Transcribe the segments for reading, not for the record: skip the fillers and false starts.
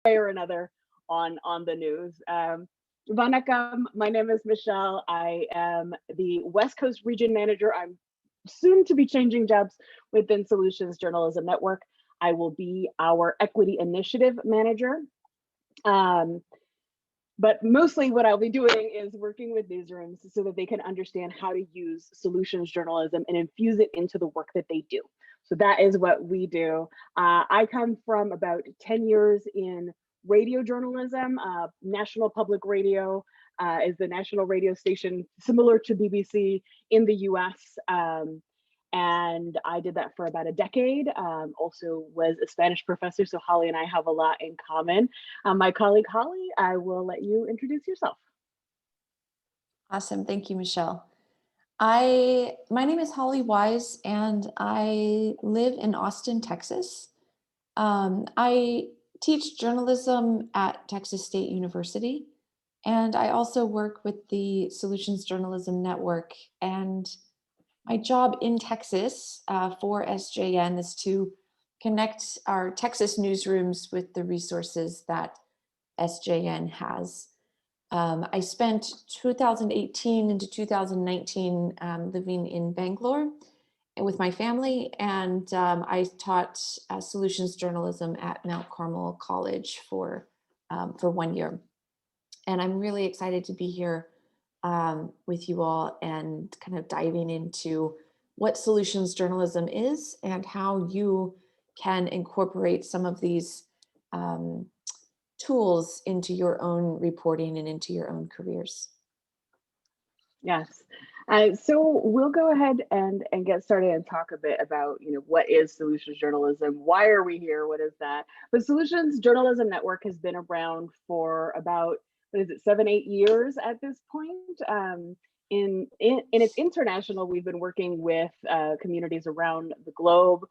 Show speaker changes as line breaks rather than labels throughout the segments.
way or another on the news. Vanakkam, my name is Michelle. I am the West Coast Region Manager. I'm soon to be changing jobs within Solutions Journalism Network. I will be our Equity Initiative Manager. But mostly what I'll be doing is working with newsrooms so that they can understand how to use solutions journalism and infuse it into the work that they do. So that is what we do. I come from about 10 years in radio journalism. National Public Radio is the national radio station similar to BBC in the US. And I did that for about a decade. Also was a Spanish professor, so Holly and I have a lot in common. My colleague Holly, I will let you introduce yourself.
Awesome, thank you, Michelle. My name is Holly Wise, and I live in Austin, Texas. I teach journalism at Texas State University, and I also work with the Solutions Journalism Network. And my job in Texas for SJN is to connect our Texas newsrooms with the resources that SJN has. I spent 2018 into 2019 living in Bangalore with my family, and I taught solutions journalism at Mount Carmel College for 1 year. And I'm really excited to be here with you all and kind of diving into what solutions journalism is and how you can incorporate some of these tools into your own reporting and into your own careers.
Yes. So we'll go ahead and get started and talk a bit about, what is solutions journalism? Why are we here? What is that? But Solutions Journalism Network has been around for about, 7-8 years at this point. In its international, we've been working with communities around the globe.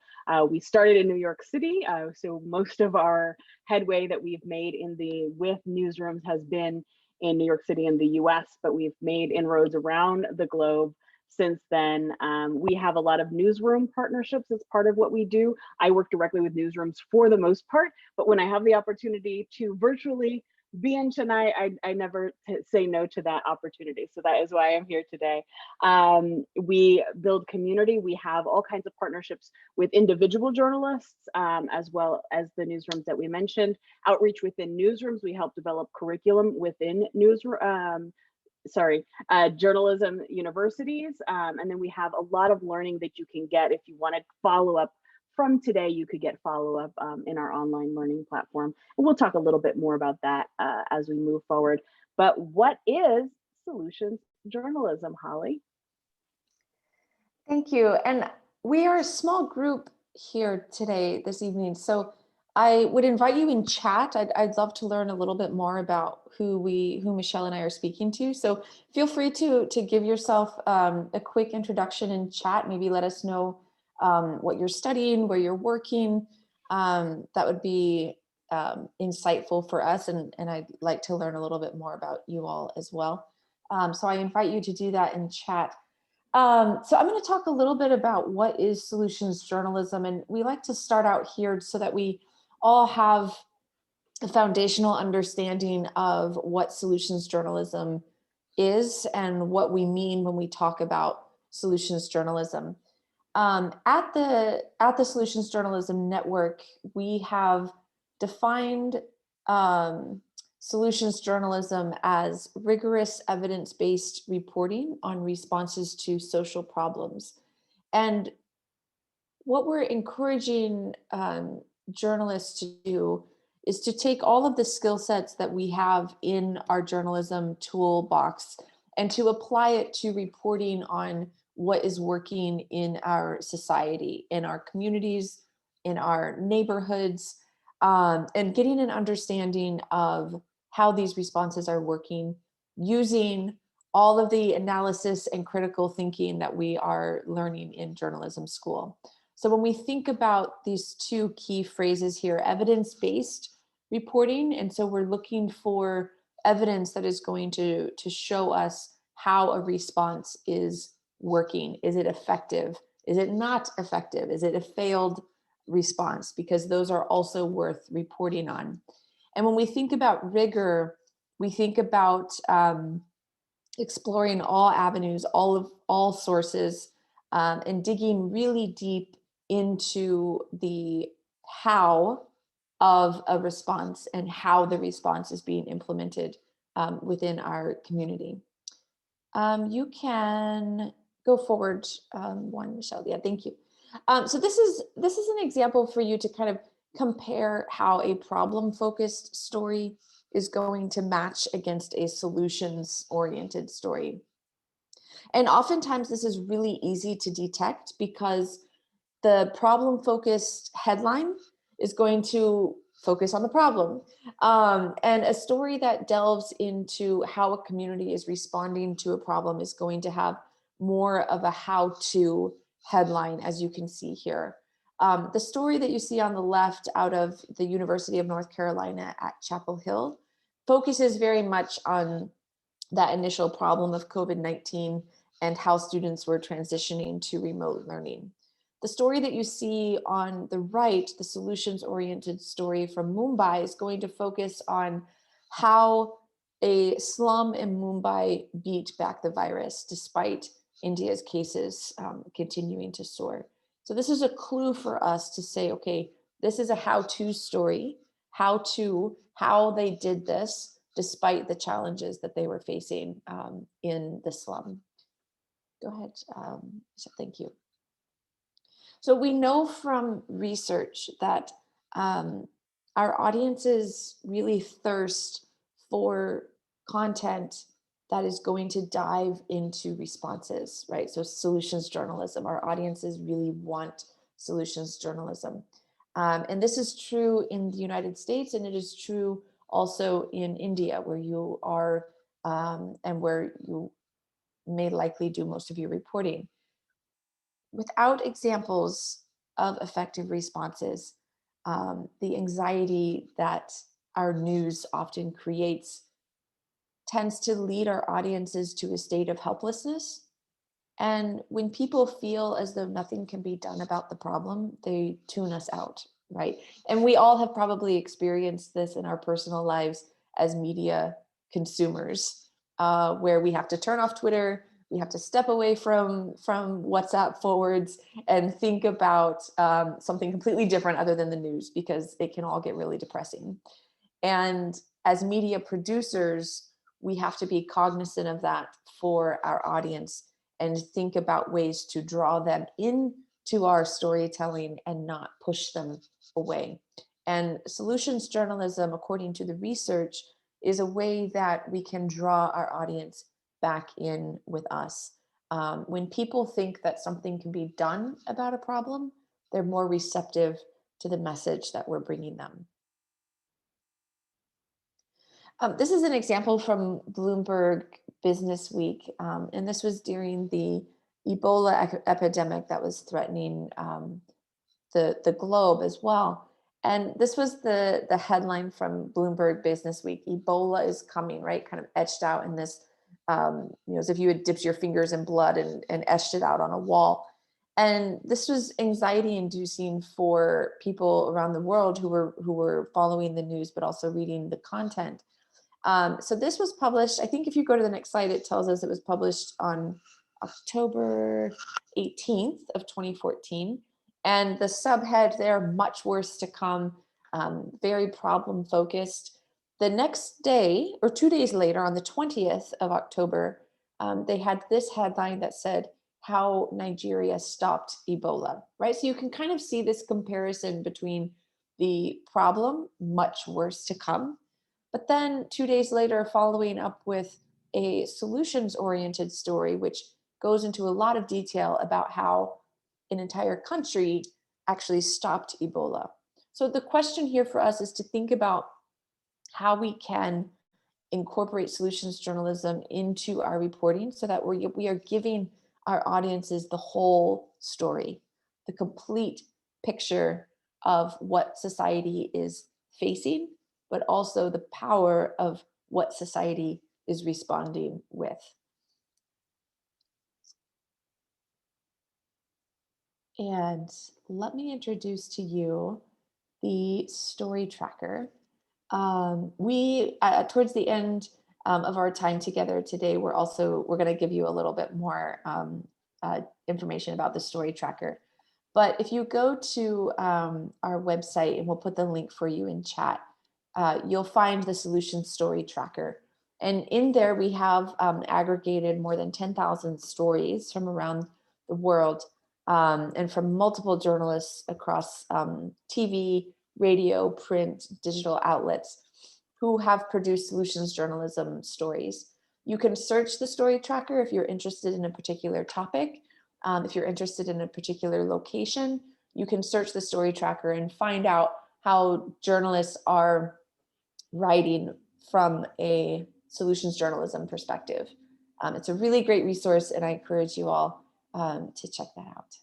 We started in New York City, so most of our headway that we've made with newsrooms has been in New York City and the US, but we've made inroads around the globe since then. We have a lot of newsroom partnerships as part of what we do. I work directly with newsrooms for the most part, but when I have the opportunity to virtually be in Chennai, I never say no to that opportunity. So that is why I'm here today. We build community. We have all kinds of partnerships with individual journalists, as well as the newsrooms that we mentioned. Outreach within newsrooms. We help develop curriculum within journalism universities. And then we have a lot of learning that you can get if you want to follow up from today. You could get follow-up in our online learning platform. And we'll talk a little bit more about that as we move forward. But what is solutions journalism, Holly?
Thank you. And we are a small group here today, this evening. So I would invite you in chat. I'd love to learn a little bit more about who Michelle and I are speaking to. So feel free to give yourself a quick introduction in chat. Maybe let us know what you're studying, where you're working. That would be insightful for us, and I'd like to learn a little bit more about you all as well. So I invite you to do that in chat. So I'm going to talk a little bit about what is solutions journalism, and we like to start out here so that we all have a foundational understanding of what solutions journalism is and what we mean when we talk about solutions journalism. At the Solutions Journalism Network, we have defined solutions journalism as rigorous evidence-based reporting on responses to social problems. And what we're encouraging journalists to do is to take all of the skill sets that we have in our journalism toolbox and to apply it to reporting on what is working in our society, in our communities, in our neighborhoods, and getting an understanding of how these responses are working using all of the analysis and critical thinking that we are learning in journalism school. So when we think about these two key phrases here, evidence-based reporting, and so we're looking for evidence that is going to show us how a response is working. Is it effective? Is it not effective? Is it a failed response? Because those are also worth reporting on. And when we think about rigor, we think about exploring all avenues, all sources, and digging really deep into the how of a response and how the response is being implemented within our community. You can go forward one, Michelle. Yeah, thank you. So this is an example for you to kind of compare how a problem-focused story is going to match against a solutions-oriented story. And oftentimes this is really easy to detect because the problem-focused headline is going to focus on the problem. And a story that delves into how a community is responding to a problem is going to have more of a how-to headline, as you can see here. The story that you see on the left out of the University of North Carolina at Chapel Hill focuses very much on that initial problem of COVID-19 and how students were transitioning to remote learning. The story that you see on the right, the solutions-oriented story from Mumbai, is going to focus on how a slum in Mumbai beat back the virus despite India's cases continuing to soar. So this is a clue for us to say, okay, this is a how-to story, how they did this despite the challenges that they were facing in the slum. Go ahead, so thank you. So we know from research that our audiences really thirst for content that is going to dive into responses, right? So solutions journalism, our audiences really want solutions journalism. And this is true in the United States, and it is true also in India, where you are and where you may likely do most of your reporting. Without examples of effective responses, the anxiety that our news often creates tends to lead our audiences to a state of helplessness. And when people feel as though nothing can be done about the problem, they tune us out, right? And we all have probably experienced this in our personal lives as media consumers, where we have to turn off Twitter, we have to step away from WhatsApp forwards and think about something completely different other than the news, because it can all get really depressing. And as media producers, we have to be cognizant of that for our audience and think about ways to draw them into our storytelling and not push them away. And solutions journalism, according to the research, is a way that we can draw our audience back in with us. When people think that something can be done about a problem, they're more receptive to the message that we're bringing them. This is an example from Bloomberg Business Week, and this was during the Ebola epidemic that was threatening the globe as well. And this was the headline from Bloomberg Business Week: Ebola is coming, right? Kind of etched out in this, as if you had dipped your fingers in blood and etched it out on a wall. And this was anxiety inducing for people around the world who were following the news, but also reading the content. So this was published, I think if you go to the next slide, it tells us it was published on October 18th of 2014. And the subhead there, much worse to come, very problem focused. The next day, or 2 days later, on the 20th of October, they had this headline that said, "How Nigeria Stopped Ebola," right? So you can kind of see this comparison between the problem, much worse to come, but then 2 days later, following up with a solutions-oriented story, which goes into a lot of detail about how an entire country actually stopped Ebola. So the question here for us is to think about how we can incorporate solutions journalism into our reporting so that we are giving our audiences the whole story, the complete picture of what society is facing, but also the power of what society is responding with. And let me introduce to you the story tracker. We towards the end of our time together today, we're going to give you a little bit more information about the story tracker. But if you go to our website, and we'll put the link for you in chat, you'll find the solution story tracker. And in there, we have aggregated more than 10,000 stories from around the world, and from multiple journalists across TV, radio, print, digital outlets who have produced solutions journalism stories. You can search the story tracker if you're interested in a particular topic. If you're interested in a particular location, you can search the story tracker and find out how journalists are writing from a solutions journalism perspective. It's a really great resource, and I encourage you all to check that out.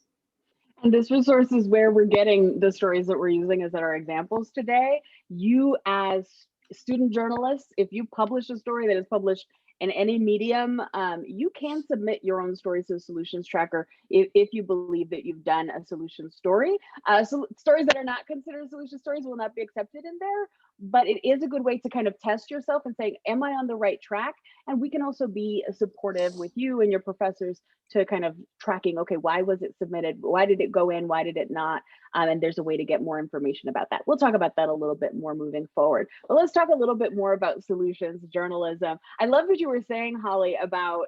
And this resource is where we're getting the stories that we're using as our examples today. You as student journalists, if you publish a story that is published in any medium, you can submit your own stories to the solutions tracker if you believe that you've done a solution story. So stories that are not considered solution stories will not be accepted in there, but it is a good way to kind of test yourself and say, am I on the right track? And we can also be supportive with you and your professors to kind of tracking, okay, why was it submitted? Why did it go in? Why did it not? And there's a way to get more information about that. We'll talk about that a little bit more moving forward. But let's talk a little bit more about solutions journalism. I love what you were saying, Holly, about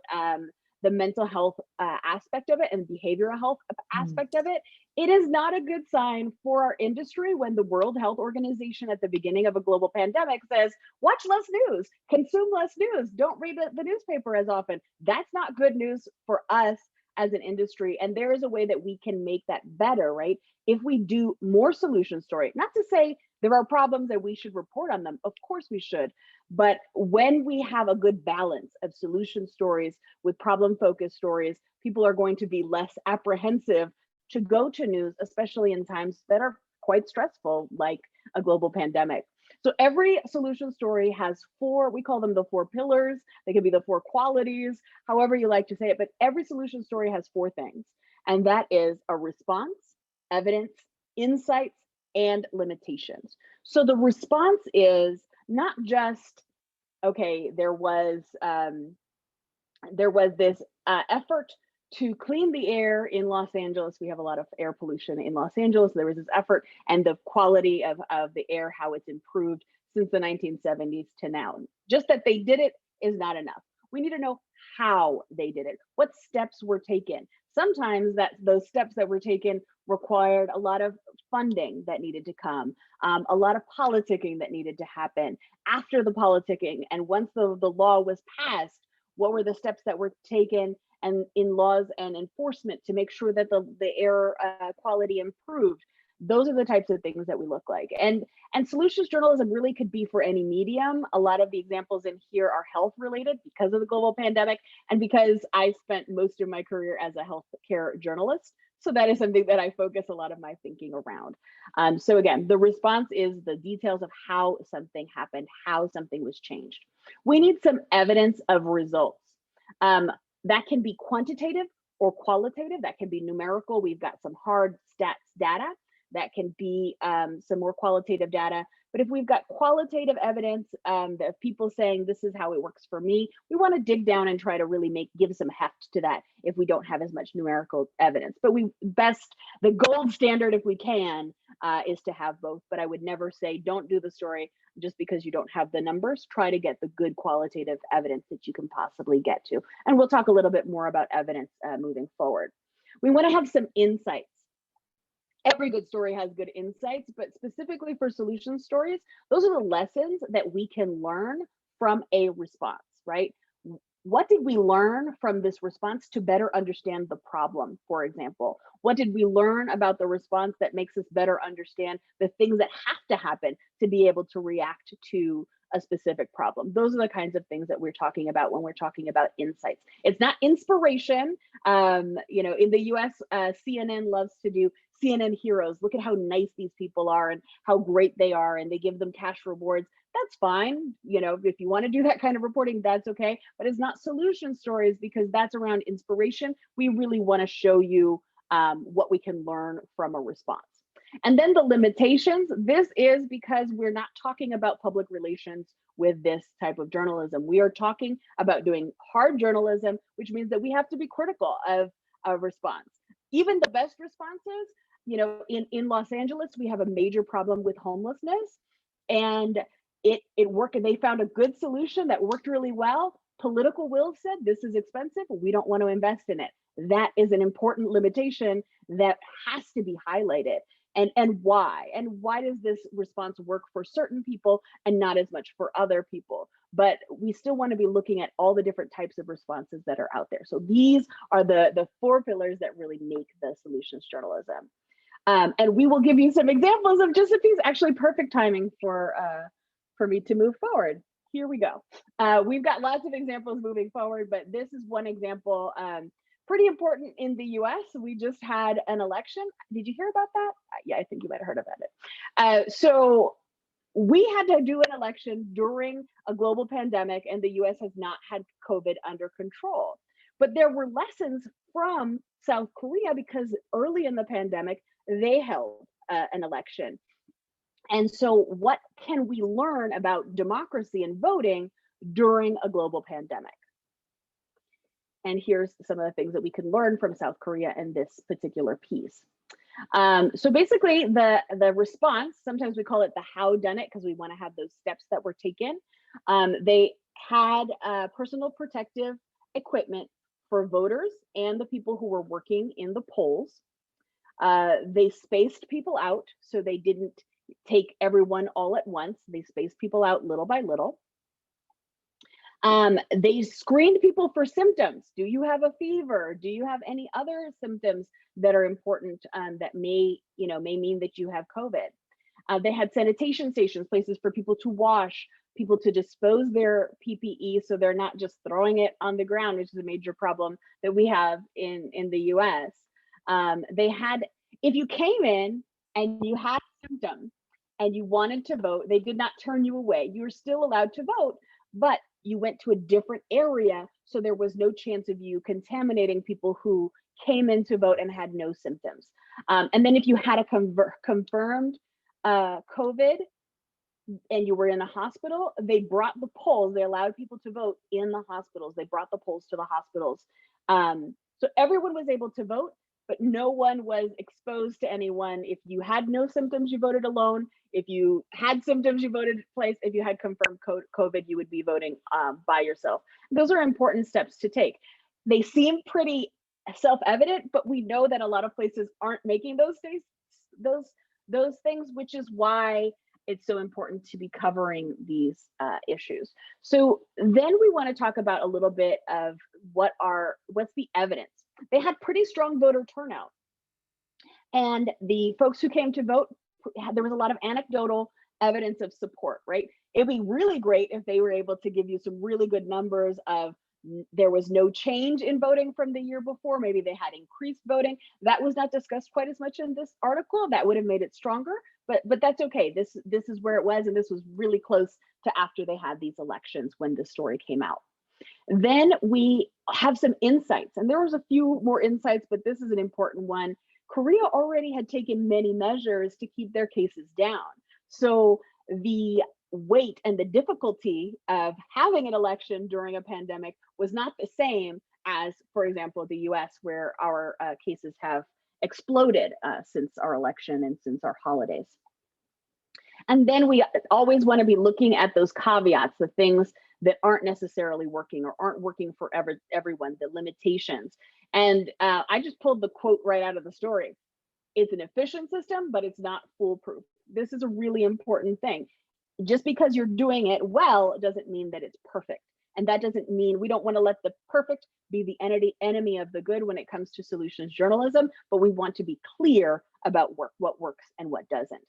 the mental health aspect of it and behavioral health aspect of it. It is not a good sign for our industry when the World Health Organization at the beginning of a global pandemic says, watch less news, consume less news, don't read the newspaper as often. That's not good news for us as an industry. And there is a way that we can make that better, right? If we do more solution story, not to say there are problems that we should report on them, of course we should, but when we have a good balance of solution stories with problem focused stories, people are going to be less apprehensive to go to news, especially in times that are quite stressful, like a global pandemic. So every solution story has four, we call them the four pillars. They can be the four qualities, however you like to say it, but every solution story has four things. And that is a response, evidence, insights, and limitations. So the response is not just, okay, there was this effort to clean the air in Los Angeles. We have a lot of air pollution in Los Angeles. There was this effort, and the quality of the air, how it's improved since the 1970s to now. Just that they did it is not enough. We need to know how they did it, what steps were taken. Sometimes those steps that were taken required a lot of funding that needed to come, a lot of politicking that needed to happen after the politicking. And once the law was passed, what were the steps that were taken and in laws and enforcement to make sure that the air quality improved? Those are the types of things that we look like. And solutions journalism really could be for any medium. A lot of the examples in here are health related because of the global pandemic and because I spent most of my career as a healthcare journalist. So that is something that I focus a lot of my thinking around. So again, the response is the details of how something happened, how something was changed. We need some evidence of results. That can be quantitative or qualitative. That can be numerical. We've got some hard stats data. That can be some more qualitative data. But if we've got qualitative evidence of people saying this is how it works for me, we want to dig down and try to really give some heft to that if we don't have as much numerical evidence. But the gold standard, if we can, is to have both. But I would never say don't do the story just because you don't have the numbers. Try to get the good qualitative evidence that you can possibly get to. And we'll talk a little bit more about evidence moving forward. We want to have some insights. Every good story has good insights, but specifically for solution stories, those are the lessons that we can learn from a response, right? What did we learn from this response to better understand the problem, for example? What did we learn about the response that makes us better understand the things that have to happen to be able to react to a specific problem? Those are the kinds of things that we're talking about when we're talking about insights. It's not inspiration. In the US, CNN loves to do CNN heroes. Look at how nice these people are and how great they are, and they give them cash rewards. That's fine. If you want to do that kind of reporting, that's okay. But it's not solution stories because that's around inspiration. We really want to show you what we can learn from a response. And then the limitations, this is because we're not talking about public relations with this type of journalism. We are talking about doing hard journalism, which means that we have to be critical of a response. Even the best responses, in Los Angeles, we have a major problem with homelessness, and it worked, and they found a good solution that worked really well. Political will said, this is expensive, we don't want to invest in it. That is an important limitation that has to be highlighted. And why does this response work for certain people and not as much for other people? But we still want to be looking at all the different types of responses that are out there. So these are the 4 pillars that really make the solutions journalism. And we will give you some examples of just a piece. Actually, perfect timing for me to move forward. Here we go. We've got lots of examples moving forward, but this is one example. Pretty important in the US. We just had an election. Did you hear about that? Yeah, I think you might have heard about it. So we had to do an election during a global pandemic, and the US has not had COVID under control. But there were lessons from South Korea because early in the pandemic, they held an election. And so what can we learn about democracy and voting during a global pandemic? And here's some of the things that we can learn from South Korea in this particular piece. So basically the response, sometimes we call it the how done it because we want to have those steps that were taken. They had personal protective equipment for voters and the people who were working in the polls. They spaced people out, so they didn't take everyone all at once. They spaced people out little by little. They screened people for symptoms. Do you have a fever? Do you have any other symptoms that are important that may mean that you have COVID? They had sanitation stations, places for people to wash, people to dispose their PPE so they're not just throwing it on the ground, which is a major problem that we have in the US. They had, if you came in and you had symptoms and you wanted to vote, they did not turn you away. You were still allowed to vote, but you went to a different area, so there was no chance of you contaminating people who came in to vote and had no symptoms. And then if you had a confirmed COVID and you were in a hospital, they brought the polls, they allowed people to vote in the hospitals. They brought the polls to the hospitals. So everyone was able to vote, but no one was exposed to anyone. If you had no symptoms, you voted alone. If you had symptoms, you voted twice. If you had confirmed COVID, you would be voting by yourself. Those are important steps to take. They seem pretty self-evident, but we know that a lot of places aren't making those things, which is why it's so important to be covering these issues. So then we want to talk about a little bit of what's the evidence. They had pretty strong voter turnout. And the folks who came to vote, there was a lot of anecdotal evidence of support, right? It'd be really great if they were able to give you some really good numbers of there was no change in voting from the year before. Maybe they had increased voting. That was not discussed quite as much in this article. That would have made it stronger, but that's okay. This is where it was, and this was really close to after they had these elections when the story came out. Then we have some insights, and there was a few more insights, but this is an important one. Korea already had taken many measures to keep their cases down. So the weight and the difficulty of having an election during a pandemic was not the same as, for example, the US, where our cases have exploded since our election and since our holidays. And then we always want to be looking at those caveats, the things that aren't necessarily working or aren't working for everyone, the limitations. And I just pulled the quote right out of the story. It's an efficient system, but it's not foolproof. This is a really important thing. Just because you're doing it well doesn't mean that it's perfect. And that doesn't mean we don't want to let the perfect be the enemy of the good when it comes to solutions journalism, but we want to be clear about what works and what doesn't.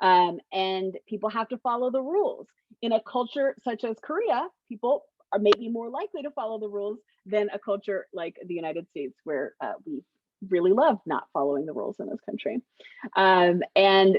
And people have to follow the rules. In a culture such as Korea, people are maybe more likely to follow the rules than a culture like the United States, where we really love not following the rules in this country. And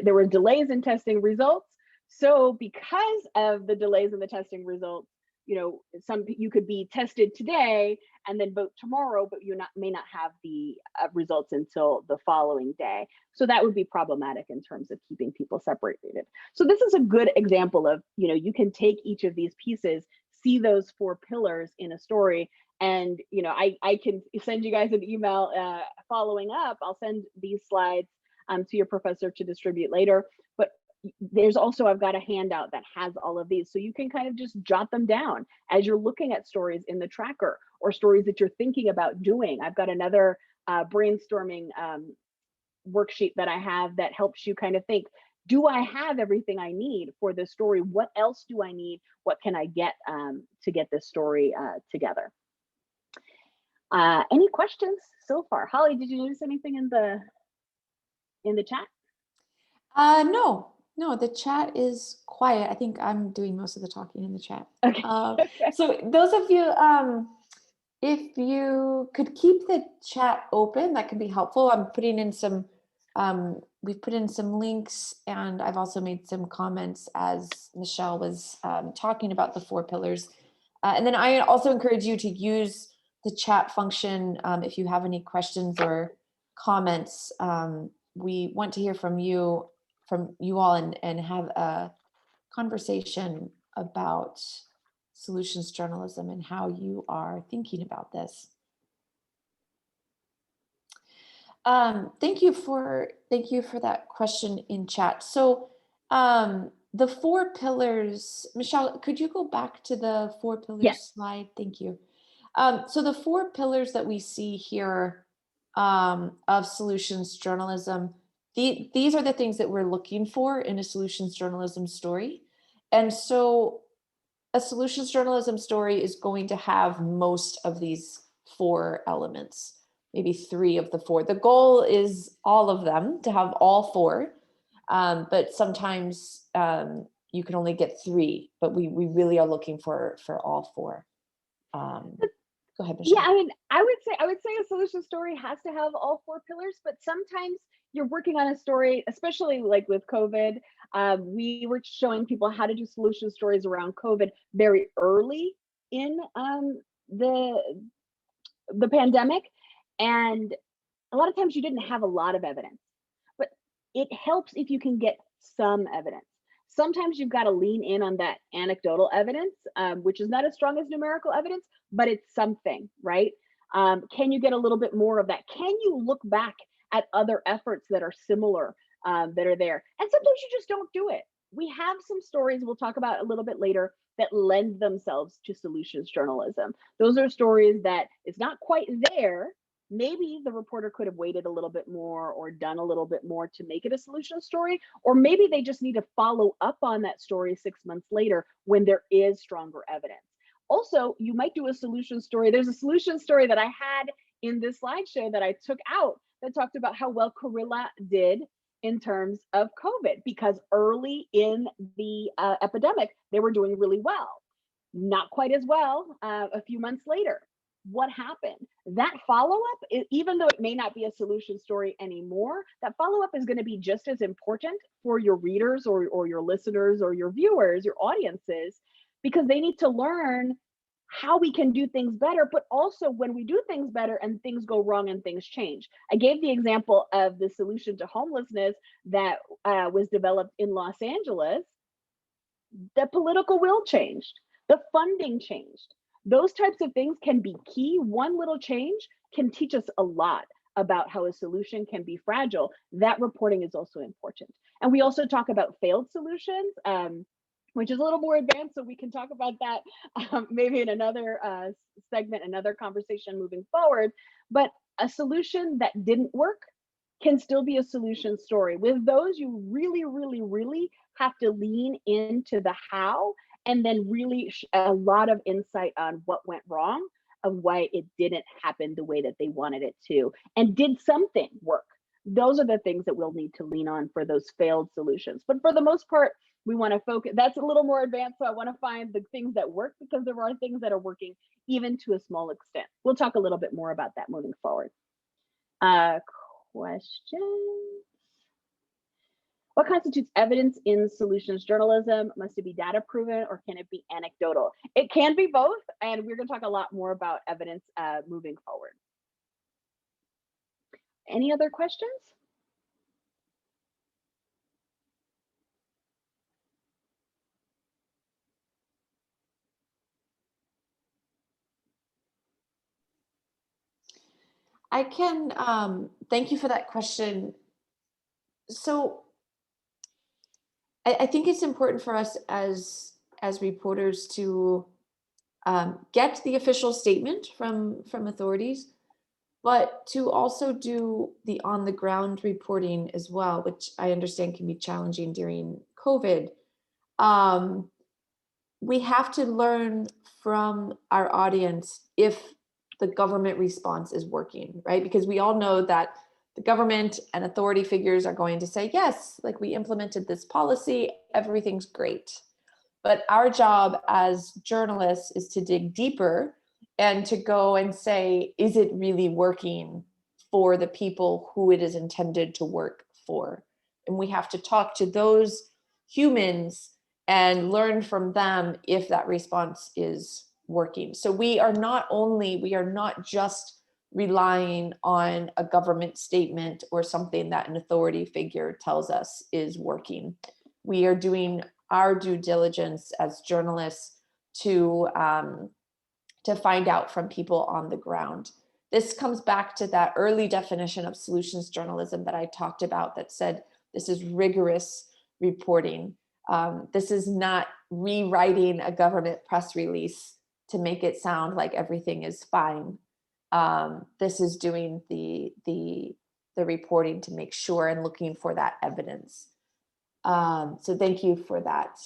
there were delays in testing results. So because of the delays in the testing results, you could be tested today and then vote tomorrow, but may not have the results until the following day. So that would be problematic in terms of keeping people separated. So this is a good example of, you can take each of these pieces, see those 4 pillars in a story, and I can send you guys an email following up. I'll send these slides to your professor to distribute later. But there's also, I've got a handout that has all of these, so you can kind of just jot them down as you're looking at stories in the tracker or stories that you're thinking about doing. I've got another brainstorming worksheet that I have that helps you kind of think, do I have everything I need for this story? What else do I need? What can I get to get this story together? Any questions so far? Holly, did you notice anything in the chat?
No, the chat is quiet. I think I'm doing most of the talking in the chat.
Okay.
So those of you, if you could keep the chat open, that could be helpful. I'm putting in some, we've put in some links, and I've also made some comments as Michelle was talking about the 4 pillars. And then I also encourage you to use the chat function if you have any questions or comments. We want to hear from you all and have a conversation about solutions journalism and how you are thinking about this. Thank you for that question in chat. So the 4 pillars, Michelle, could you go back to the 4 pillars slide? Thank you. So the 4 pillars that we see here of solutions journalism, these are the things that we're looking for in a solutions journalism story. And so a solutions journalism story is going to have most of these 4 elements, maybe 3 of the 4. The goal is all of them, to have all 4, but sometimes you can only get 3, but we really are looking for all 4. Go ahead, Michelle.
Yeah, I mean, I would say a solution story has to have all 4 pillars, but sometimes you're working on a story, especially like with COVID. We were showing people how to do solution stories around COVID very early in the pandemic, and a lot of times you didn't have a lot of evidence, but it helps if you can get some evidence. Sometimes you've got to lean in on that anecdotal evidence, which is not as strong as numerical evidence, but it's something, right? Can you get a little bit more of that? Can you look back at other efforts that are similar, that are there? And sometimes you just don't do it. We have some stories we'll talk about a little bit later that lend themselves to solutions journalism. Those are stories that it's not quite there. Maybe the reporter could have waited a little bit more or done a little bit more to make it a solution story, or maybe they just need to follow up on that story 6 months later when there is stronger evidence. Also, you might do a solution story. There's a solution story that I had in this slideshow that I took out that talked about how well Corilla did in terms of COVID, because early in the epidemic, they were doing really well. Not quite as well a few months later. What happened? That follow-up, even though it may not be a solution story anymore, that follow-up is going to be just as important for your readers or your listeners or your viewers, your audiences, because they need to learn how we can do things better, but also when we do things better and things go wrong and things change. I gave the example of the solution to homelessness that was developed in Los Angeles. The political will changed, the funding changed. Those types of things can be key. One little change can teach us a lot about how a solution can be fragile. That reporting is also important. And we also talk about failed solutions, which is a little more advanced, so we can talk about that maybe in another segment, another conversation moving forward. But a solution that didn't work can still be a solution story. With those, you really, really, really have to lean into the how, and then really a lot of insight on what went wrong, of why it didn't happen the way that they wanted it to, and did something work. Those are the things that we'll need to lean on for those failed solutions. But for the most part, we want to focus. That's a little more advanced, so I want to find the things that work, because there are things that are working even to a small extent. We'll talk a little bit more about that moving forward. Questions? What constitutes evidence in solutions journalism? Must it be data proven or can it be anecdotal? It can be both, and we're going to talk a lot more about evidence moving forward. Any other questions?
I can, thank you for that question. So I think it's important for us as reporters to get the official statement from authorities, but to also do the on the ground reporting as well, which I understand can be challenging during COVID. Um, we have to learn from our audience if the government response is working, right? Because we all know that the government and authority figures are going to say, yes, like we implemented this policy, everything's great. But our job as journalists is to dig deeper and to go and say, is it really working for the people who it is intended to work for? And we have to talk to those humans and learn from them if that response is working. So we are not just relying on a government statement or something that an authority figure tells us is working. We are doing our due diligence as journalists to find out from people on the ground. This comes back to that early definition of solutions journalism that I talked about that said this is rigorous reporting. This is not rewriting a government press release to make it sound like everything is fine. This is doing the reporting to make sure and looking for that evidence. So thank you for that.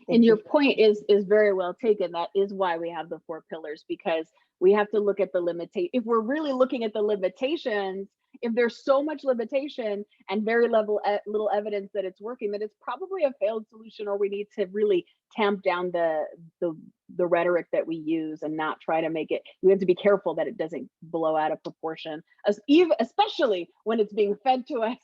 And your point is very well taken. That is why we have the 4 pillars, because we have to look at the limitation. If we're really looking at the limitations, if there's so much limitation and very little evidence that it's working, then it's probably a failed solution, or we need to really tamp down the rhetoric that we use and not try to make it. We have to be careful that it doesn't blow out of proportion, especially when it's being fed to us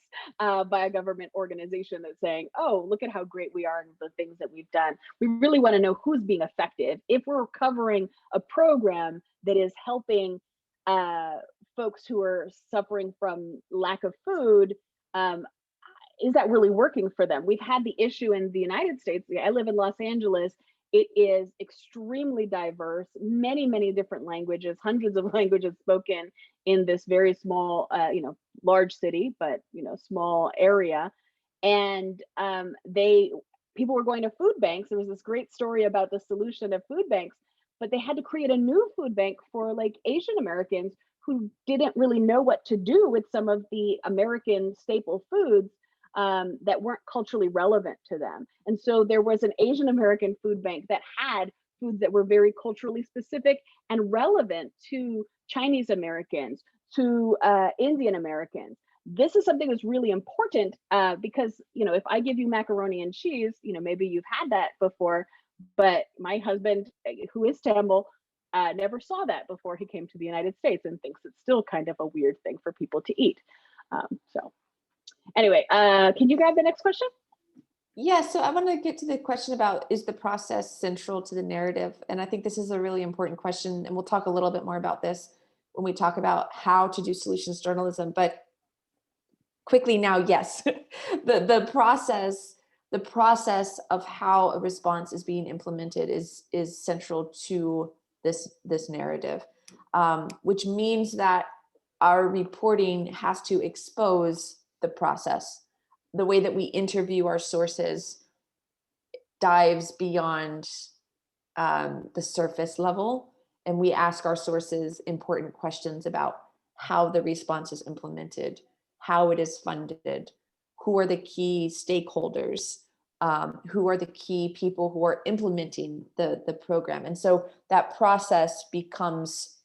by a government organization that's saying, oh, look at how great we are and the things that we've done. We really want to know who's being affected. If we're covering a program that is helping folks who are suffering from lack of food, is that really working for them? We've had the issue in the United States. I live in Los Angeles. It is extremely diverse, many different languages, hundreds of languages spoken in this very small, large city, but small area. And people were going to food banks. There was this great story about the solution of food banks, but they had to create a new food bank for like Asian Americans who didn't really know what to do with some of the American staple foods that weren't culturally relevant to them. And so there was an Asian American food bank that had foods that were very culturally specific and relevant to Chinese Americans, to Indian Americans. This is something that's really important because, if I give you macaroni and cheese, maybe you've had that before, but my husband, who is Tamil, never saw that before he came to the United States and thinks it's still kind of a weird thing for people to eat. So anyway, can you grab the next question?
Yeah, so I want to get to the question about, is the process central to the narrative? And I think this is a really important question, and we'll talk a little bit more about this when we talk about how to do solutions journalism. But quickly now, yes, the process of how a response is being implemented is central to this narrative, which means that our reporting has to expose the process. The way that we interview our sources dives beyond the surface level, and we ask our sources important questions about how the response is implemented, how it is funded, who are the key stakeholders, who are the key people who are implementing the program. And so that process becomes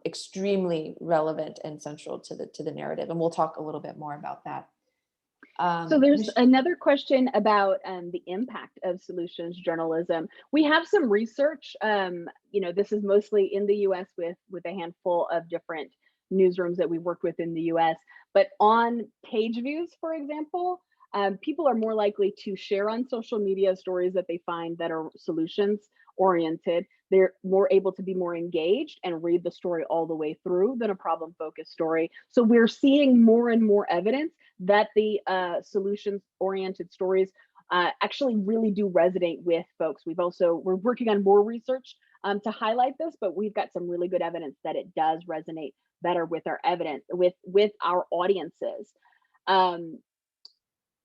extremely relevant and central to the narrative. And we'll talk a little bit more about that.
So there's another question about the impact of solutions journalism. We have some research. This is mostly in the US with a handful of different newsrooms that we worked with in the US. But on page views, for example, People are more likely to share on social media stories that they find that are solutions oriented. They're more able to be more engaged and read the story all the way through than a problem focused story. So we're seeing more and more evidence that the solutions oriented stories actually really do resonate with folks. We're working on more research to highlight this, but we've got some really good evidence that it does resonate better with our evidence, with our audiences.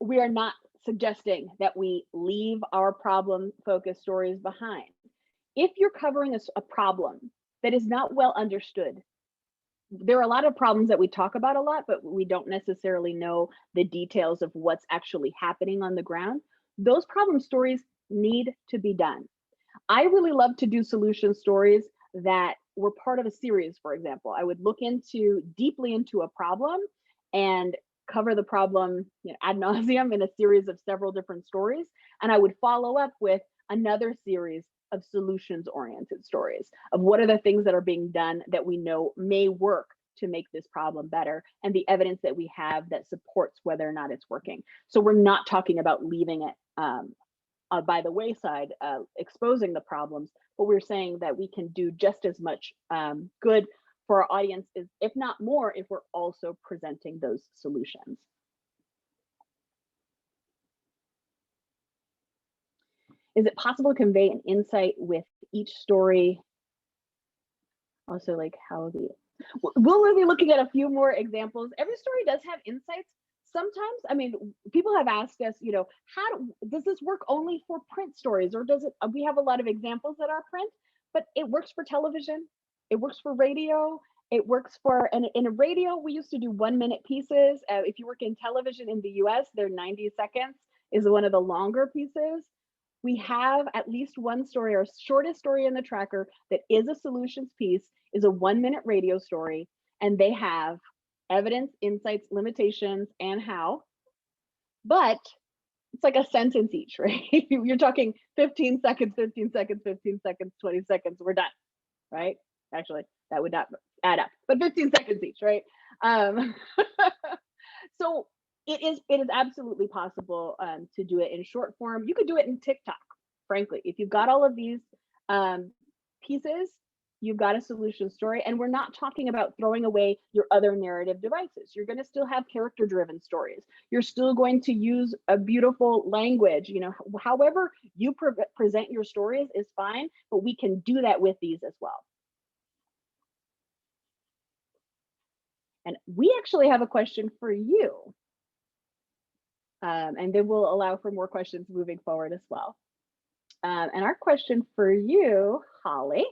We are not suggesting that we leave our problem focused stories behind. If you're covering a problem that is not well understood, there are a lot of problems that we talk about a lot, but we don't necessarily know the details of what's actually happening on the ground. Those problem stories need to be done. I really love to do solution stories that were part of a series, for example. I would look deeply into a problem and cover the problem, ad nauseum in a series of several different stories. And I would follow up with another series of solutions oriented stories of what are the things that are being done that we know may work to make this problem better, and the evidence that we have that supports whether or not it's working. So we're not talking about leaving it by the wayside, exposing the problems, but we're saying that we can do just as much good for our audience, if not more, if we're also presenting those solutions. Is it possible to convey an insight with each story? Also, like how we'll be looking at a few more examples. Every story does have insights. Sometimes, I mean, people have asked us, does this work only for print stories, or does it? We have a lot of examples that are print, but it works for television. It works for radio. It works for, and in a radio, we used to do 1-minute pieces. If you work in television in the US, they're 90 seconds is one of the longer pieces. We have at least one story, our shortest story in the tracker that is a solutions piece is a 1-minute radio story, and they have evidence, insights, limitations, and how. But it's like a sentence each, right? You're talking 15 seconds, 15 seconds, 15 seconds, 20 seconds, we're done, right? Actually, that would not add up, but 15 seconds each, right? So it is absolutely possible to do it in short form. You could do it in TikTok, frankly. If you've got all of these pieces, you've got a solution story. And we're not talking about throwing away your other narrative devices. You're going to still have character driven stories. You're still going to use a beautiful language. However you present your stories is fine, but we can do that with these as well. And we actually have a question for you. And then we'll allow for more questions moving forward as well. And our question for you, Holly.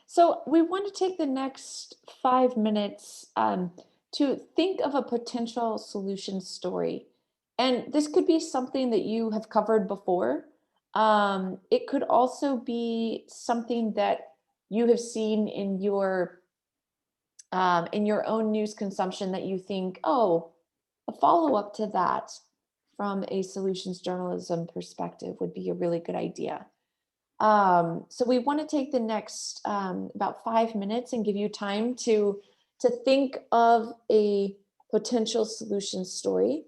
So we want to take the next 5 minutes to think of a potential solution story. And this could be something that you have covered before. It could also be something that you have seen in your own news consumption that you think, oh, a follow-up to that from a solutions journalism perspective would be a really good idea. So we want to take the next about 5 minutes and give you time to think of a potential solution story,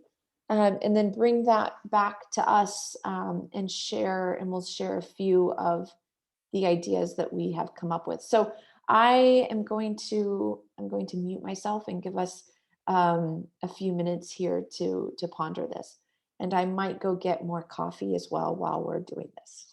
and then bring that back to us and we'll share a few of the ideas that we have come up with. So I'm going to mute myself and give us a few minutes here to ponder this. And I might go get more coffee as well while we're doing this.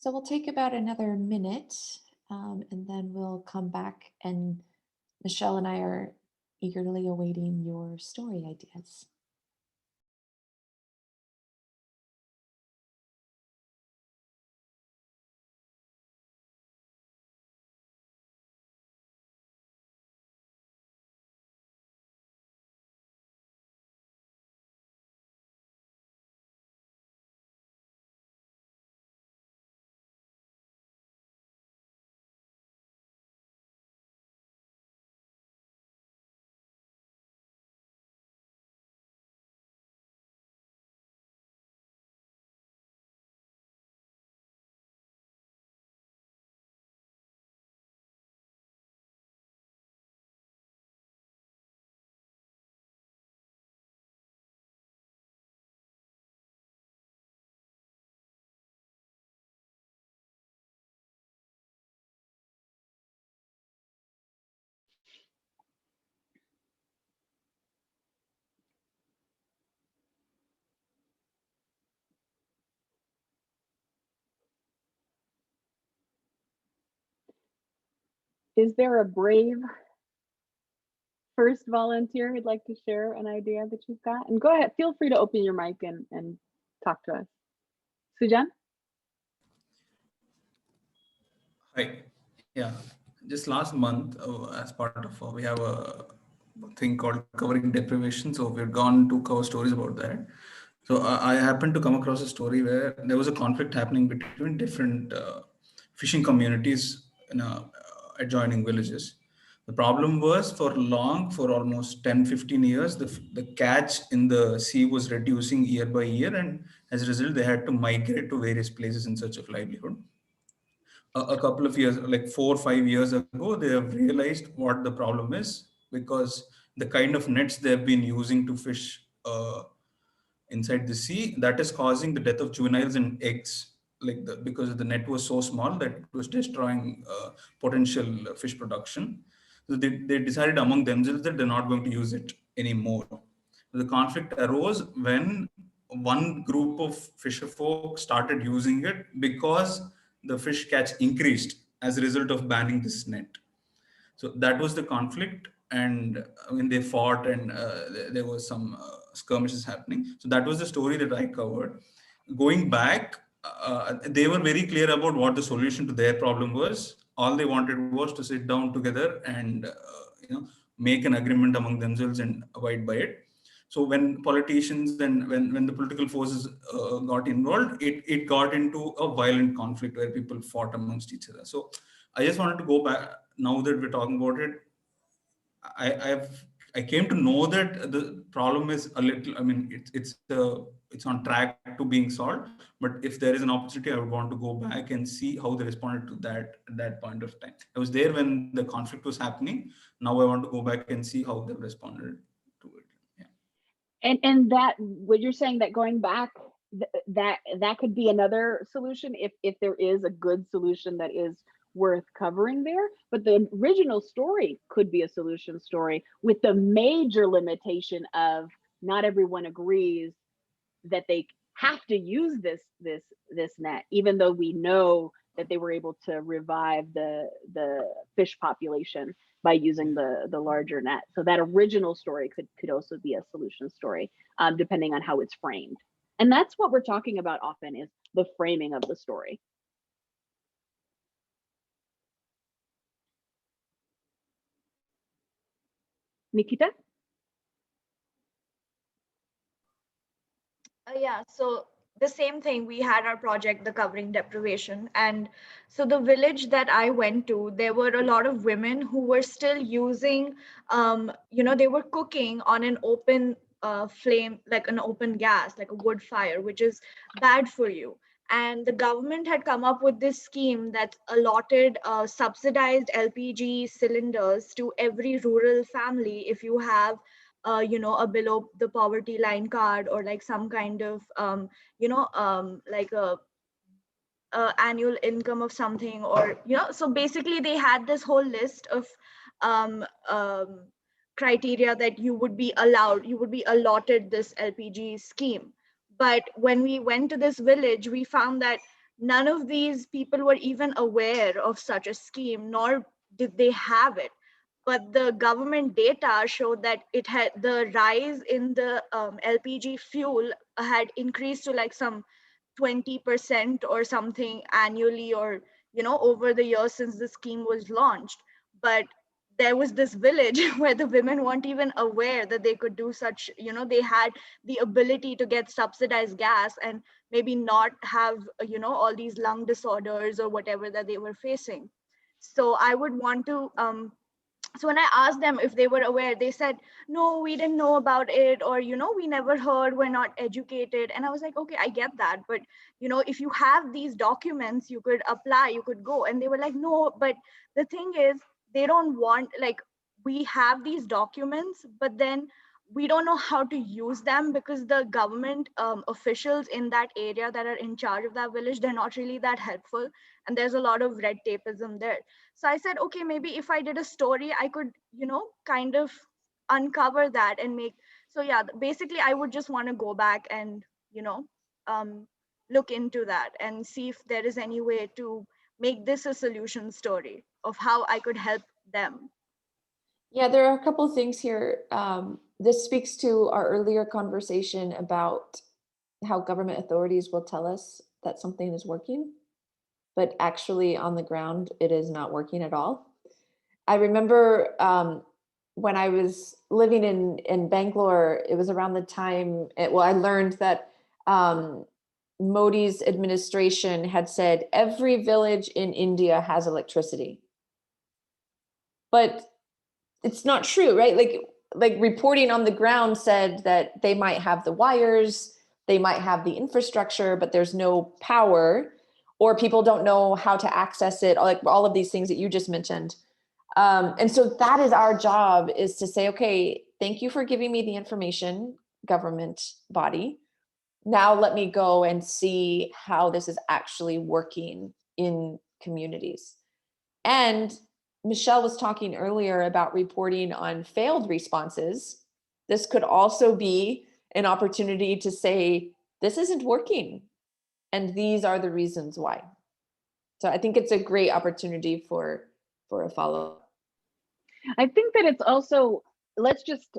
So we'll take about another minute, and then we'll come back, and Michelle and I are eagerly awaiting your story ideas.
Is there a brave first volunteer who'd like to share an idea that you've got? And go ahead, feel free to open your mic and talk to us. Sujan?
Hi. Yeah. Just last month, as part of, we have a thing called covering deprivation. So we've gone to cover stories about that. So I happened to come across a story where there was a conflict happening between different fishing communities in adjoining villages. The problem was for almost 10, 15 years, the catch in the sea was reducing year by year. And as a result, they had to migrate to various places in search of livelihood. A couple of years, like 4 or 5 years ago, they have realized what the problem is, because the kind of nets they have been using to fish inside the sea, that is causing the death of juveniles and eggs, because the net was so small that it was destroying potential fish production. So they decided among themselves that they're not going to use it anymore. The conflict arose when one group of fisher folk started using it because the fish catch increased as a result of banning this net. So that was the conflict, and I mean they fought, and there was some skirmishes happening. So that was the story that I covered. Going back, they were very clear about what the solution to their problem was. All they wanted was to sit down together and make an agreement among themselves and abide by it. So when politicians and when the political forces got involved, it got into a violent conflict where people fought amongst each other. So I just wanted to go back. Now that we're talking about it, I came to know that the problem is a little. I mean, it's on track to being solved. But if there is an opportunity, I would want to go back and see how they responded to that at that point of time. I was there when the conflict was happening. Now I want to go back and see how they responded to it. Yeah.
And that what you're saying, that going back, that could be another solution if there is a good solution that is worth covering there. But the original story could be a solution story with the major limitation of not everyone agrees that they have to use this net, even though we know that they were able to revive the fish population by using the larger net. So that original story could also be a solution story, depending on how it's framed. And that's what we're talking about often, is the framing of the story. Nikita?
Yeah, so the same thing, we had our project, the covering deprivation. And so the village that I went to, there were a lot of women who were still using, they were cooking on an open flame, like an open gas, like a wood fire, which is bad for you. And the government had come up with this scheme that allotted subsidized LPG cylinders to every rural family if you have a below the poverty line card, or like some kind of like a annual income of something, or so basically they had this whole list of um, um, criteria that you would be allotted this LPG scheme. But when we went to this village, we found that none of these people were even aware of such a scheme, nor did they have it. But the government data showed that it had the rise in the LPG fuel had increased to like some 20% or something annually, or over the years since the scheme was launched. But there was this village where the women weren't even aware that they could do such, they had the ability to get subsidized gas and maybe not have all these lung disorders or whatever that they were facing. So I would want to so when I asked them if they were aware, they said, no, we didn't know about it, or we never heard, we're not educated. And I was like, okay, I get that, but if you have these documents, you could apply, you could go. And they were like, no, but the thing is, they don't want, like, we have these documents, but then we don't know how to use them, because the government officials in that area that are in charge of that village, they're not really that helpful, and there's a lot of red tapeism there. So I said, okay, maybe if I did a story, I could kind of uncover that and make. So yeah, basically I would just want to go back and um, look into that and see if there is any way to make this a solution story of how I could help them.
Yeah, there are a couple of things here. This speaks to our earlier conversation about how government authorities will tell us that something is working, but actually on the ground, it is not working at all. I remember when I was living in Bangalore, it was around the time, I learned that Modi's administration had said every village in India has electricity. But it's not true, right? Like reporting on the ground said that they might have the wires, they might have the infrastructure, but there's no power, or people don't know how to access it, like all of these things that you just mentioned. And so that is our job, is to say, okay, thank you for giving me the information, government body. Now let me go and see how this is actually working in communities. And Michelle was talking earlier about reporting on failed responses. This could also be an opportunity to say, this isn't working, and these are the reasons why. So I think it's a great opportunity for a follow-up.
I think that it's also,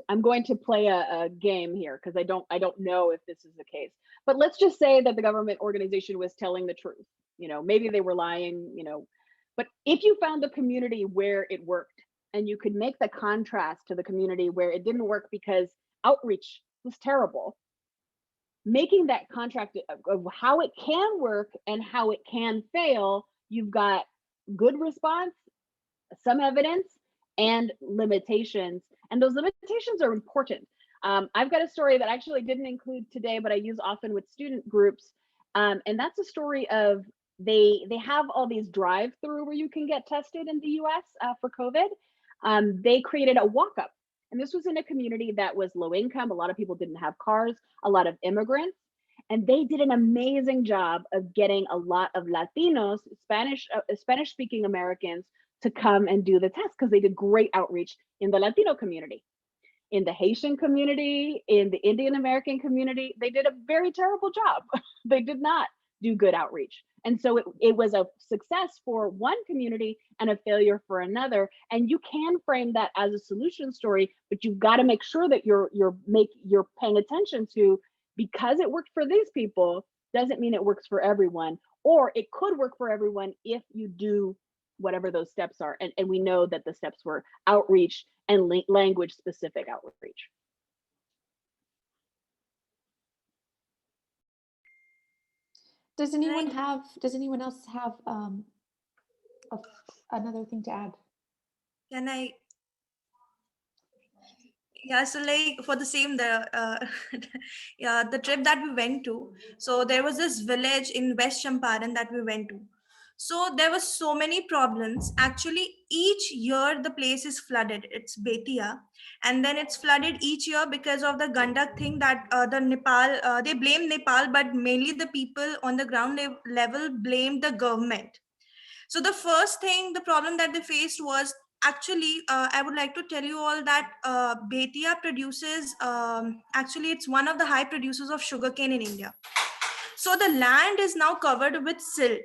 I'm going to play a game here, because I don't know if this is the case, but let's just say that the government organization was telling the truth. Maybe they were lying, but if you found a community where it worked, and you could make the contrast to the community where it didn't work because outreach was terrible, making that contrast of how it can work and how it can fail, you've got good response, some evidence, and limitations. And those limitations are important. I've got a story that I actually didn't include today, but I use often with student groups. And that's a story of, they have all these drive-through where you can get tested in the US for COVID. They created a walk-up. And this was in a community that was low income. A lot of people didn't have cars, a lot of immigrants. And they did an amazing job of getting a lot of Latinos, Spanish-speaking Americans, to come and do the test, because they did great outreach in the Latino community, in the Haitian community, in the Indian American community. They did a very terrible job. They did not do good outreach. And so it was a success for one community and a failure for another. And you can frame that as a solution story, but you've got to make sure that you're paying attention to, because it worked for these people doesn't mean it works for everyone, or it could work for everyone if you do whatever those steps are. And we know that the steps were outreach and language specific outreach.
Does anyone else have another thing to add?
Can I? Yeah, so like for the same, yeah, the trip that we went to, so there was this village in West Champaran that we went to. So there were so many problems. Actually, each year the place is flooded. It's Betia, and then it's flooded each year because of the Gandak thing that the Nepal, they blame Nepal, but mainly the people on the ground level blamed the government. So the first thing, the problem that they faced was, actually, I would like to tell you all that Betia produces, actually, it's one of the high producers of sugarcane in India. So the land is now covered with silt,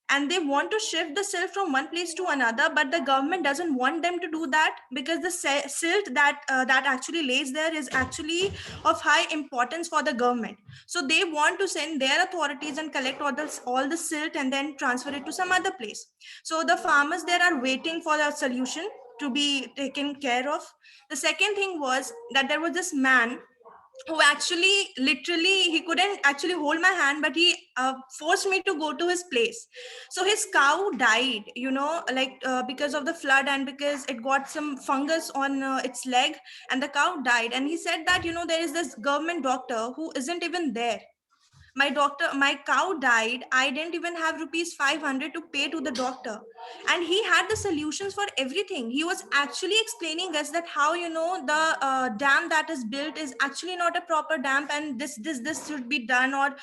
and they want to shift the silt from one place to another, but the government doesn't want them to do that, because the silt that actually lays there is actually of high importance for the government. So they want to send their authorities and collect all the silt and then transfer it to some other place. So the farmers there are waiting for a solution to be taken care of. The second thing was that there was this man who actually literally, he couldn't actually hold my hand, but he forced me to go to his place. So his cow died, because of the flood, and because it got some fungus on its leg, and the cow died. And he said that, there is this government doctor who isn't even there. My cow died, I didn't even have rupees 500 to pay to the doctor, and he had the solutions for everything. He was actually explaining us that how, the dam that is built is actually not a proper dam, and this should be done, or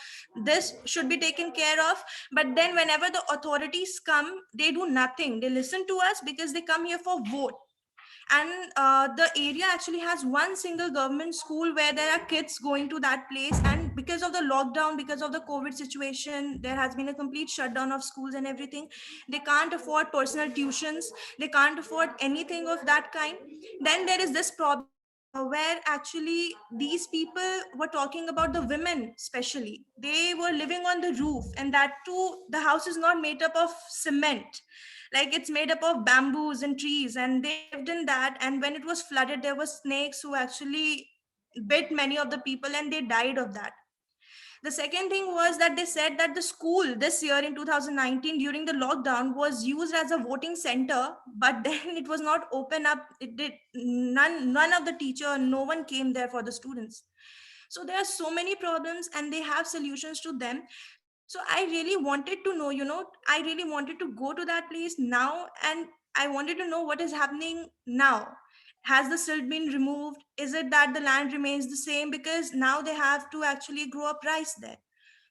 this should be taken care of. But then whenever the authorities come, they do nothing. They listen to us because they come here for vote. And the area actually has one single government school where there are kids going to that place, and because of the lockdown, because of the COVID situation, there has been a complete shutdown of schools and everything. They can't afford personal tuitions, they can't afford anything of that kind. Then there is this problem where actually these people were talking about the women, especially they were living on the roof, and that too, the house is not made up of cement, like it's made up of bamboos and trees, and they lived in that. And when it was flooded, there were snakes who actually bit many of the people, and they died of that. The second thing was that they said that the school this year in 2019 during the lockdown was used as a voting center, but then it was not open up. It did none of the teacher, no one came there for the students. So there are so many problems, and they have solutions to them. So I really wanted to know, I really wanted to go to that place now, and I wanted to know what is happening now. Has the silt been removed? Is it that the land remains the same? Because now they have to actually grow up rice there.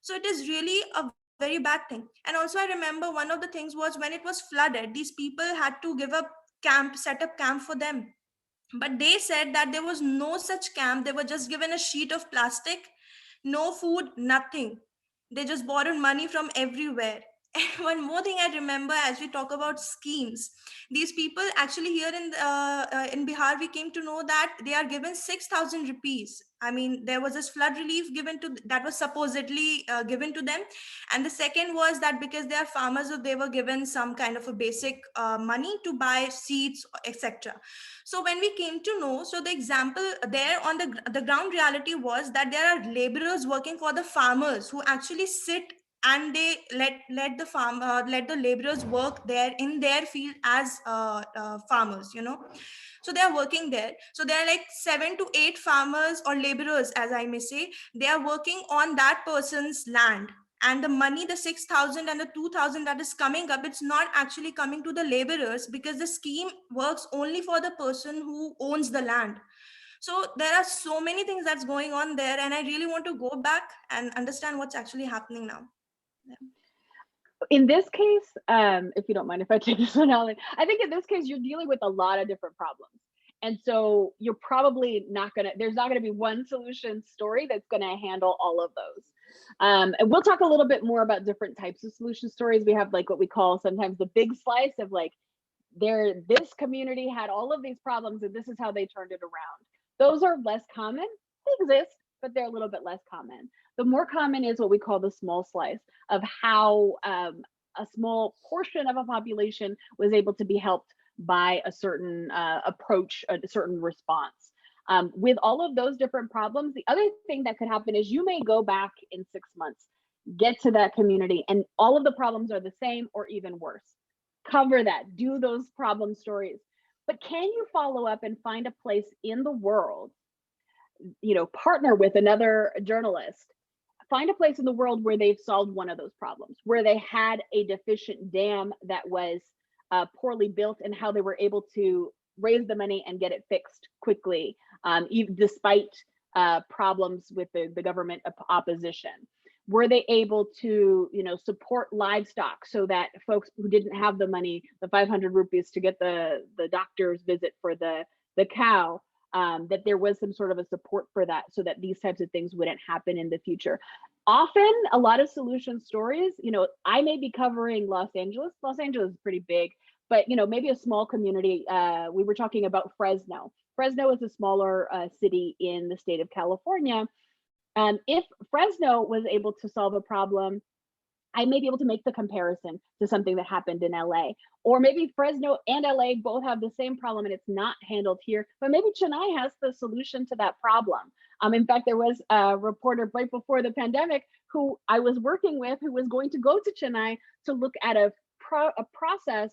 So it is really a very bad thing. And also I remember one of the things was when it was flooded, these people had to give up camp, set up camp for them. But they said that there was no such camp. They were just given a sheet of plastic, no food, nothing. They just borrowed money from everywhere. And one more thing I remember, as we talk about schemes, these people actually here in Bihar, we came to know that they are given 6,000 rupees. I mean, there was this flood relief given to that was supposedly given to them, and the second was that because they are farmers, so they were given some kind of a basic money to buy seeds, etc. So when we came to know, so the example there on the ground reality was that there are laborers working for the farmers who actually sit, and they let the laborers work there in their field as farmers, so they are working there. So there are like 7 to 8 farmers or laborers, as I may say, they are working on that person's land. And the money, the 6,000 and the 2,000 that is coming up, it's not actually coming to the laborers, because the scheme works only for the person who owns the land. So there are so many things that's going on there, and I really want to go back and understand what's actually happening now. Yeah.
In this case, if you don't mind if I take this one, Alan, I think in this case, you're dealing with a lot of different problems. And so you're probably there's not gonna be one solution story that's gonna handle all of those. And we'll talk a little bit more about different types of solution stories. We have like what we call sometimes the big slice of like, this community had all of these problems and this is how they turned it around. Those are less common. They exist, but they're a little bit less common. The more common is what we call the small slice of how a small portion of a population was able to be helped by a certain approach, a certain response. With all of those different problems, the other thing that could happen is you may go back in 6 months, get to that community, and all of the problems are the same or even worse. Cover that, do those problem stories. But can you follow up and find a place in the world, partner with another journalist, find a place in the world where they've solved one of those problems, where they had a deficient dam that was poorly built, and how they were able to raise the money and get it fixed quickly, even despite problems with the government opposition. Were they able to, support livestock so that folks who didn't have the money, the 500 rupees to get the doctor's visit for the cow, that there was some sort of a support for that, so that these types of things wouldn't happen in the future. often a lot of solution stories, I may be covering Los Angeles. Los Angeles is pretty big, but maybe a small community. We were talking about Fresno. Fresno is a smaller city in the state of California. If Fresno was able to solve a problem, I may be able to make the comparison to something that happened in LA. Or maybe Fresno and LA both have the same problem and it's not handled here, but maybe Chennai has the solution to that problem. In fact, there was a reporter right before the pandemic who I was working with who was going to go to Chennai to look at a process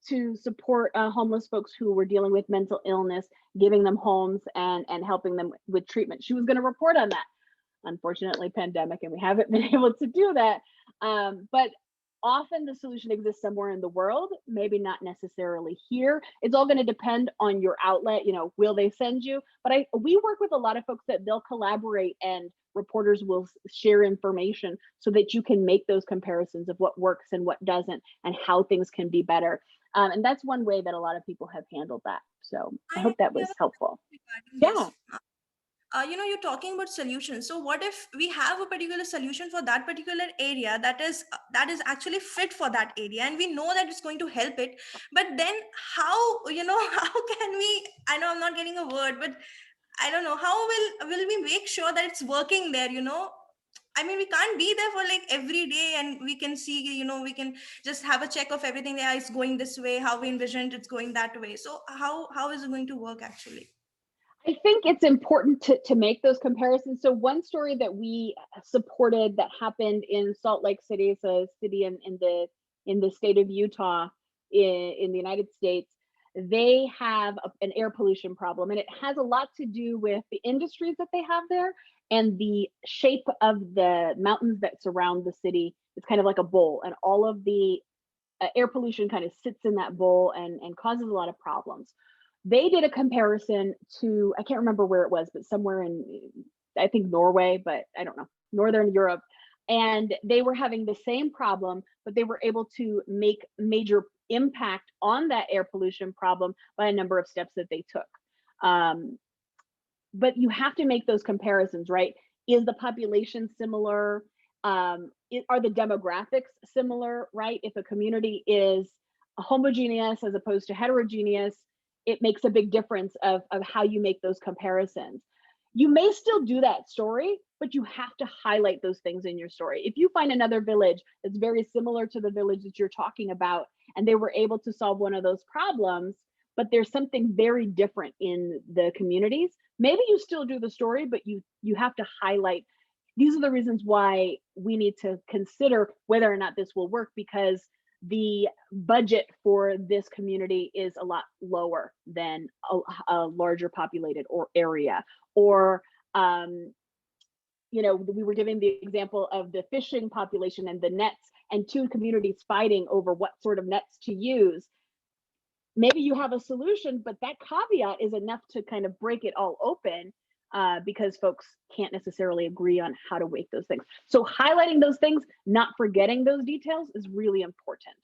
to support homeless folks who were dealing with mental illness, giving them homes and helping them with treatment. She was going to report on that. Unfortunately, pandemic, and we haven't been able to do that. But often the solution exists somewhere in the world, maybe not necessarily here. It's all going to depend on your outlet. Will they send you? But we work with a lot of folks that they'll collaborate and reporters will share information so that you can make those comparisons of what works and what doesn't and how things can be better. And that's one way that a lot of people have handled that. So I hope that was helpful. Yeah.
You're talking about solutions. So what if we have a particular solution for that particular area that is actually fit for that area, and we know that it's going to help it, but then how how can we? I know I'm not getting a word, but I don't know how will we make sure that it's working there. I mean, we can't be there for like every day and we can see, we can just have a check of everything. Yeah, it's going this way. How we envisioned it's going that way. So how is it going to work actually?
I think it's important to make those comparisons. So one story that we supported that happened in Salt Lake City, it's a city in the state of Utah in the United States. They have an air pollution problem, and it has a lot to do with the industries that they have there and the shape of the mountains that surround the city. It's kind of like a bowl, and all of the air pollution kind of sits in that bowl and causes a lot of problems. They did a comparison to, I can't remember where it was, but somewhere in, I think Norway, but I don't know, Northern Europe. And they were having the same problem, but they were able to make major impact on that air pollution problem by a number of steps that they took. But you have to make those comparisons, right? Is the population similar? Are the demographics similar, right? If a community is homogeneous as opposed to heterogeneous, it makes a big difference of how you make those comparisons. You may still do that story, but you have to highlight those things in your story. If you find another village that's very similar to the village that you're talking about, and they were able to solve one of those problems, but there's something very different in the communities, maybe you still do the story, but you have to highlight, these are the reasons why we need to consider whether or not this will work, because the budget for this community is a lot lower than a larger populated or area. Or, we were giving the example of the fishing population and the nets, and two communities fighting over what sort of nets to use. Maybe you have a solution, but that caveat is enough to kind of break it all open, because folks can't necessarily agree on how to weight those things. So highlighting those things, not forgetting those details, is really important.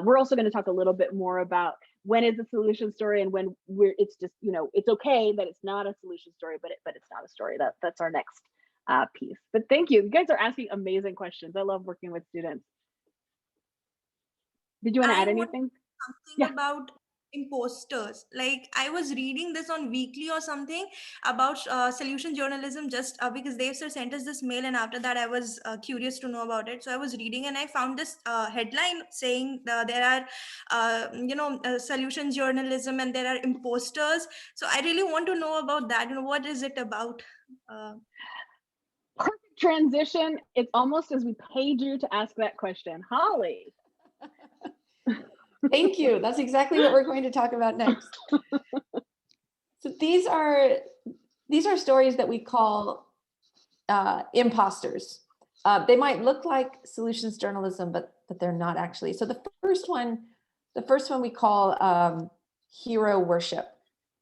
We're also going to talk a little bit more about when is a solution story and when it's just, it's okay that it's not a solution story, but it's not a story. That's our next piece. But thank you. You guys are asking amazing questions. I love working with students. Did you want to add anything?
Something about imposters. Like I was reading this on Weekly or something about solution journalism, just because Dave sir sent us this mail, and after that I was curious to know about it. So I was reading and I found this headline saying there are solution journalism and there are imposters. So I really want to know about that. What is it about?
Perfect transition. It's almost as we paid you to ask that question, Holly.
Thank you. That's exactly what we're going to talk about next. So these are stories that we call imposters. They might look like solutions journalism, but they're not actually. So the first one we call hero worship.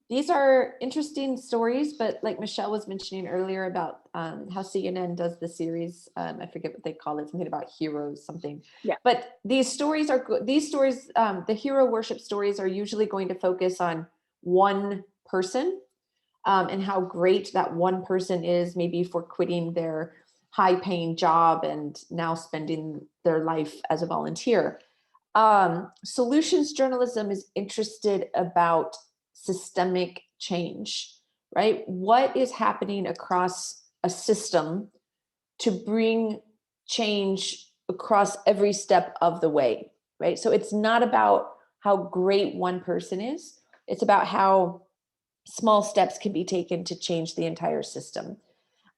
These are interesting stories, but like Michelle was mentioning earlier about how CNN does the series, I forget what they call it, something about heroes, something.
Yeah.
But these stories, the hero worship stories are usually going to focus on one person and how great that one person is, maybe for quitting their high paying job and now spending their life as a volunteer. Solutions journalism is interested about systemic change, right? What is happening across a system to bring change across every step of the way, right? So it's not about how great one person is. It's about how small steps can be taken to change the entire system.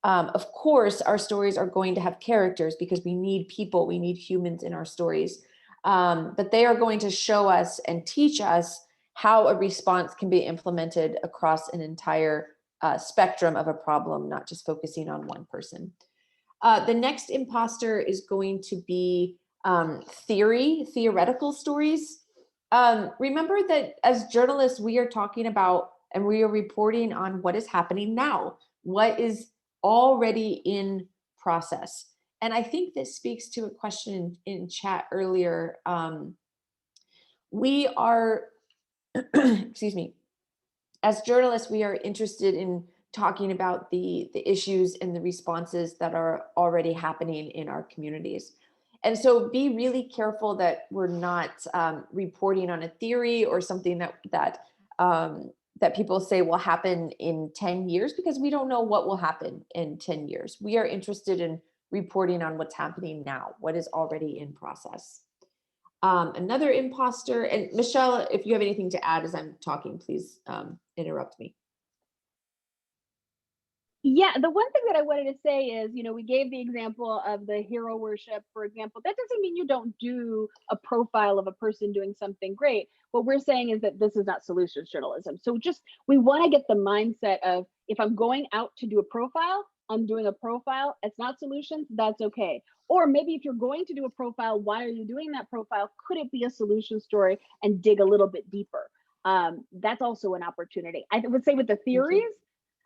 Of course, our stories are going to have characters because we need people, we need humans in our stories. But they are going to show us and teach us how a response can be implemented across an entire spectrum of a problem, not just focusing on one person. The next imposter is going to be theoretical stories. Remember that as journalists, we are talking about and we are reporting on what is happening now, what is already in process. And I think this speaks to a question in chat earlier. We are, excuse me, as journalists, we are interested in talking about the issues and the responses that are already happening in our communities. And so be really careful that we're not reporting on a theory or something that people say will happen in 10 years, because we don't know what will happen in 10 years. We are interested in reporting on what's happening now, what is already in process. Another imposter, and Michelle, if you have anything to add as I'm talking, please interrupt me.
Yeah, the one thing that I wanted to say is, we gave the example of the hero worship, for example. That doesn't mean you don't do a profile of a person doing something great. What we're saying is that this is not solutions journalism. So we want to get the mindset of, if I'm going out to do a profile, I'm doing a profile. It's not solutions, that's okay. Or maybe if you're going to do a profile, why are you doing that profile? Could it be a solution story, and dig a little bit deeper? That's also an opportunity. I would say with the theories,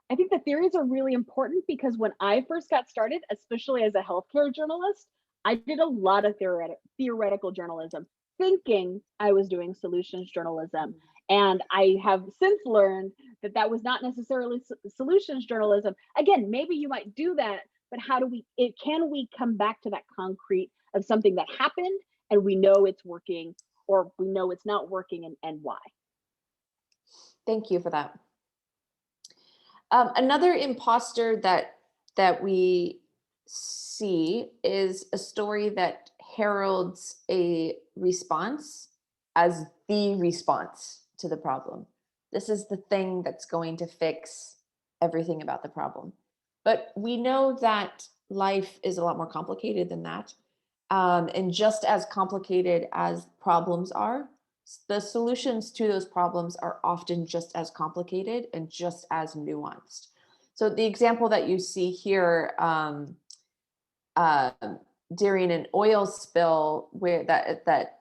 I think the theories are really important, because when I first got started, especially as a healthcare journalist, I did a lot of theoretical journalism, thinking I was doing solutions journalism. And I have since learned that that was not necessarily solutions journalism. Again, maybe you might do that, but can we come back to that concrete of something that happened and we know it's working, or we know it's not working, and why?
Thank you for that. Another imposter that we see is a story that heralds a response as the response to the problem. This is the thing that's going to fix everything about the problem. But we know that life is a lot more complicated than that. And just as complicated as problems are, the solutions to those problems are often just as complicated and just as nuanced. So the example that you see here during an oil spill where that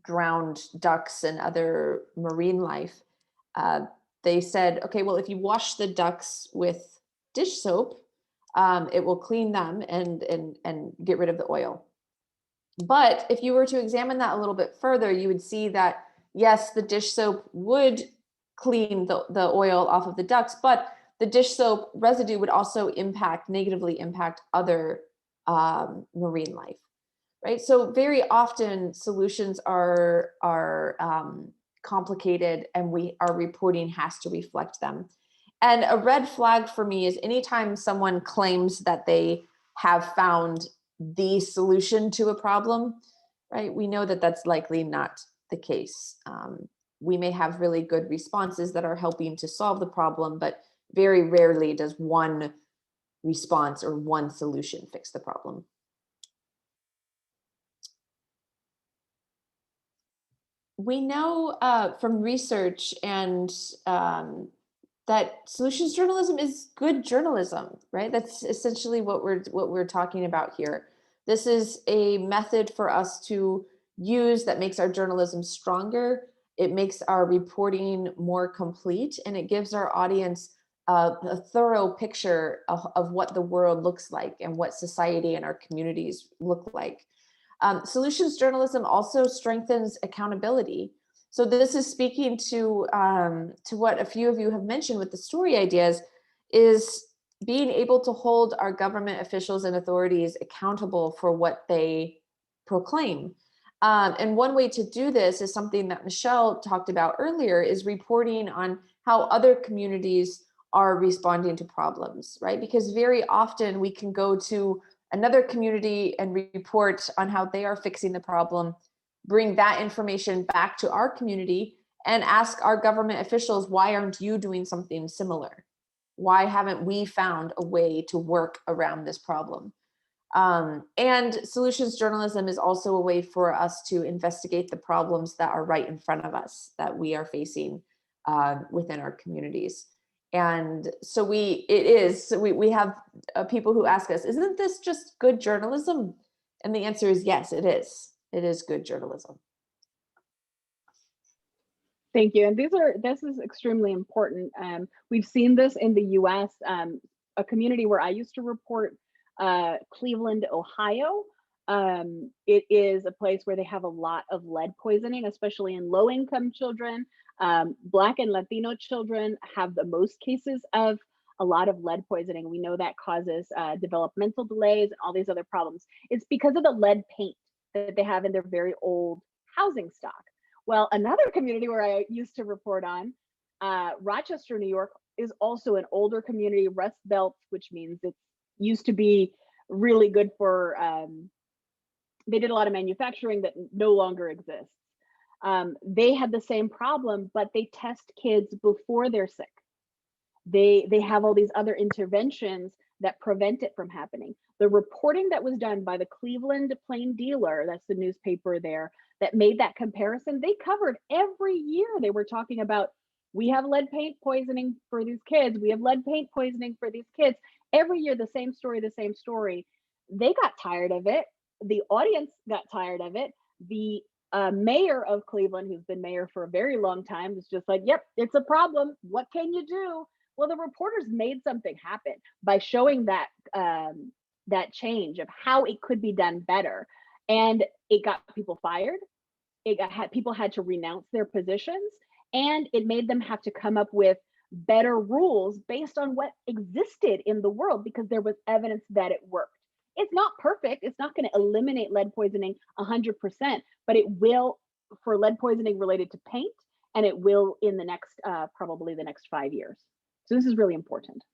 drowned ducks and other marine life, they said, okay, well, if you wash the ducks with dish soap, it will clean them and get rid of the oil. But if you were to examine that a little bit further, you would see that, yes, the dish soap would clean the oil off of the ducks, but the dish soap residue would also negatively impact other marine life, right? So very often solutions are complicated, and our reporting has to reflect them. And a red flag for me is anytime someone claims that they have found the solution to a problem, right? We know that that's likely not the case. We may have really good responses that are helping to solve the problem, but very rarely does one response or one solution fix the problem. We know from research and that solutions journalism is good journalism, right? That's essentially what we're talking about here. This is a method for us to use that makes our journalism stronger. It makes our reporting more complete, and it gives our audience a thorough picture of what the world looks like and what society and our communities look like. Solutions journalism also strengthens accountability. So this is speaking to what a few of you have mentioned with the story ideas, is being able to hold our government officials and authorities accountable for what they proclaim. And one way to do this is something that Michelle talked about earlier, is reporting on how other communities are responding to problems, right? Because very often we can go to another community and report on how they are fixing the problem, bring that information back to our community and ask our government officials, why aren't you doing something similar? Why haven't we found a way to work around this problem? And solutions journalism is also a way for us to investigate the problems that are right in front of us, that we are facing within our communities. And so we have people who ask us, isn't this just good journalism? And the answer is yes, it is. It is good journalism.
Thank you. And this is extremely important. We've seen this in the US, a community where I used to report, Cleveland, Ohio. It is a place where they have a lot of lead poisoning, especially in low-income children. Black and Latino children have the most cases of a lot of lead poisoning. We know that causes developmental delays and all these other problems. It's because of the lead paint that they have in their very old housing stock. Well, another community where I used to report on, Rochester, New York, is also an older community, Rust Belt, which means it used to be really good for, they did a lot of manufacturing that no longer exists. They had the same problem, but they test kids before they're sick. They have all these other interventions that prevent it from happening. The reporting that was done by the Cleveland Plain Dealer, that's the newspaper there, that made that comparison, they covered every year. They were talking about, we have lead paint poisoning for these kids. We have lead paint poisoning for these kids. Every year, the same story, the same story. They got tired of it. The audience got tired of it. The mayor of Cleveland, who's been mayor for a very long time, was just like, yep, it's a problem. What can you do? Well, the reporters made something happen by showing that that change of how it could be done better. And it got people fired. People had to renounce their positions, and it made them have to come up with better rules based on what existed in the world, because there was evidence that it worked. It's not perfect. It's not going to eliminate lead poisoning 100%, but it will for lead poisoning related to paint, and it will in the next, probably the next 5 years. So this is really important.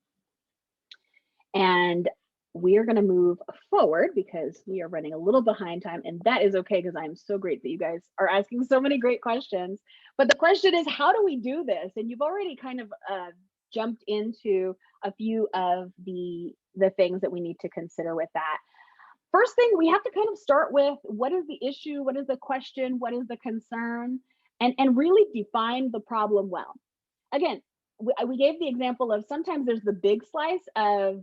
And we are going to move forward because we are running a little behind time, and that is okay, because I'm so great that you guys are asking so many great questions. But the question is, how do we do this? And you've already kind of jumped into a few of the things that we need to consider with that. First thing, we have to kind of start with, what is the issue? What is the question? What is the concern? And really define the problem well. Again, we gave the example of, sometimes there's the big slice of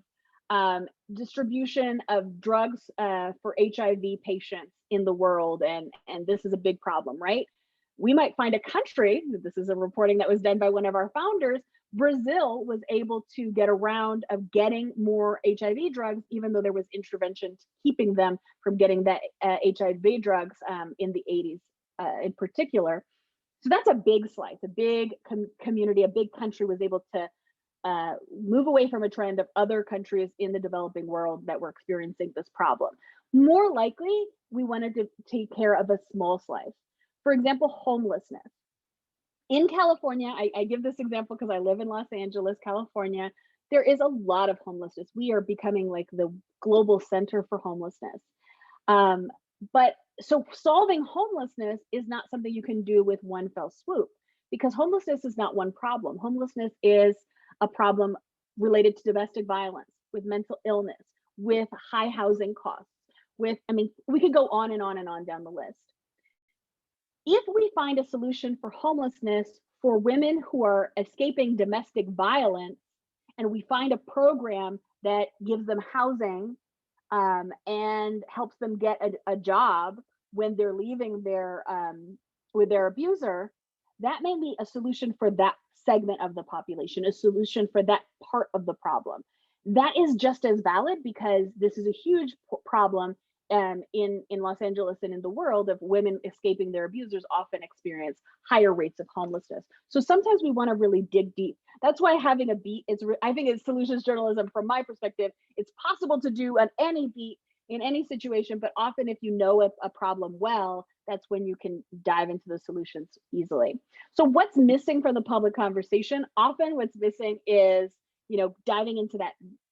distribution of drugs for HIV patients in the world, and this is a big problem, right? We might find a country, this is a reporting that was done by one of our founders, Brazil was able to get around of getting more HIV drugs, even though there was intervention keeping them from getting that HIV drugs in the 80s in particular. So that's a big slice, a big community, a big country was able to move away from a trend of other countries in the developing world that were experiencing this problem. More likely, we wanted to take care of a small slice. For example, homelessness. In California, I give this example because I live in Los Angeles, California. There is a lot of homelessness. We are becoming like the global center for homelessness. But so solving homelessness is not something you can do with one fell swoop, because homelessness is not one problem. Homelessness is a problem related to domestic violence, with mental illness, with high housing costs, with, I mean, we could go on and on and on down the list. If we find a solution for homelessness for women who are escaping domestic violence, and we find a program that gives them housing and helps them get a job when they're leaving their with their abuser, that may be a solution for that segment of the population, a solution for that part of the problem. That is just as valid, because this is a huge problem in Los Angeles and in the world, of women escaping their abusers often experience higher rates of homelessness. So sometimes we want to really dig deep. That's why having a beat is, I think it's solutions journalism from my perspective. It's possible to do on any beat in any situation, but often if you know a problem well, that's when you can dive into the solutions easily. So what's missing from the public conversation? Often what's missing is, diving into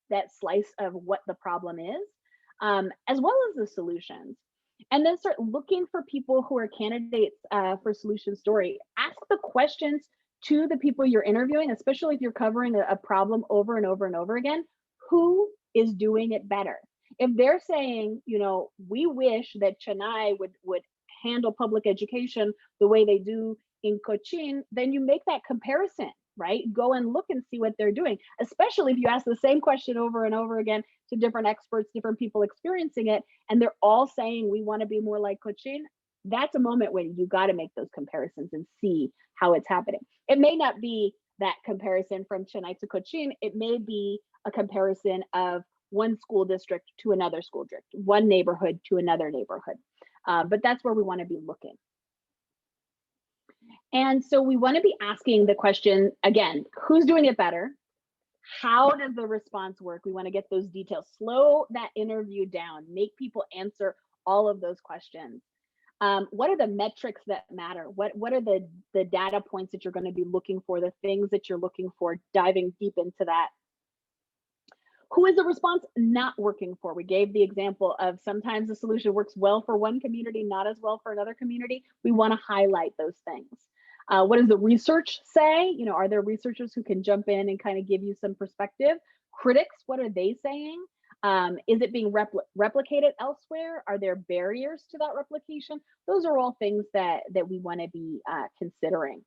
that slice of what the problem is, as well as the solutions. And then start looking for people who are candidates for solution story. Ask the questions to the people you're interviewing, especially if you're covering a problem over and over and over again. Who is doing it better? If they're saying, we wish that Chennai would handle public education the way they do in Cochin, then you make that comparison, right? Go and look and see what they're doing, especially if you ask the same question over and over again to different experts, different people experiencing it, and they're all saying we want to be more like Cochin. That's a moment when you got to make those comparisons and see how it's happening. It may not be that comparison from Chennai to Cochin. It may be a comparison of one school district to another school district, one neighborhood to another neighborhood. But that's where we want to be looking. And so we want to be asking the question, again, who's doing it better? How does the response work? We want to get those details. Slow that interview down. Make people answer all of those questions. What are the metrics that matter? What are the data points that you're going to be looking for, the things that you're looking for, diving deep into that? Who is the response not working for? We gave the example of sometimes the solution works well for one community, not as well for another community. We want to highlight those things. What does the research say? Are there researchers who can jump in and kind of give you some perspective? Critics, what are they saying? Is it being replicated elsewhere? Are there barriers to that replication? Those are all things that we want to be considering.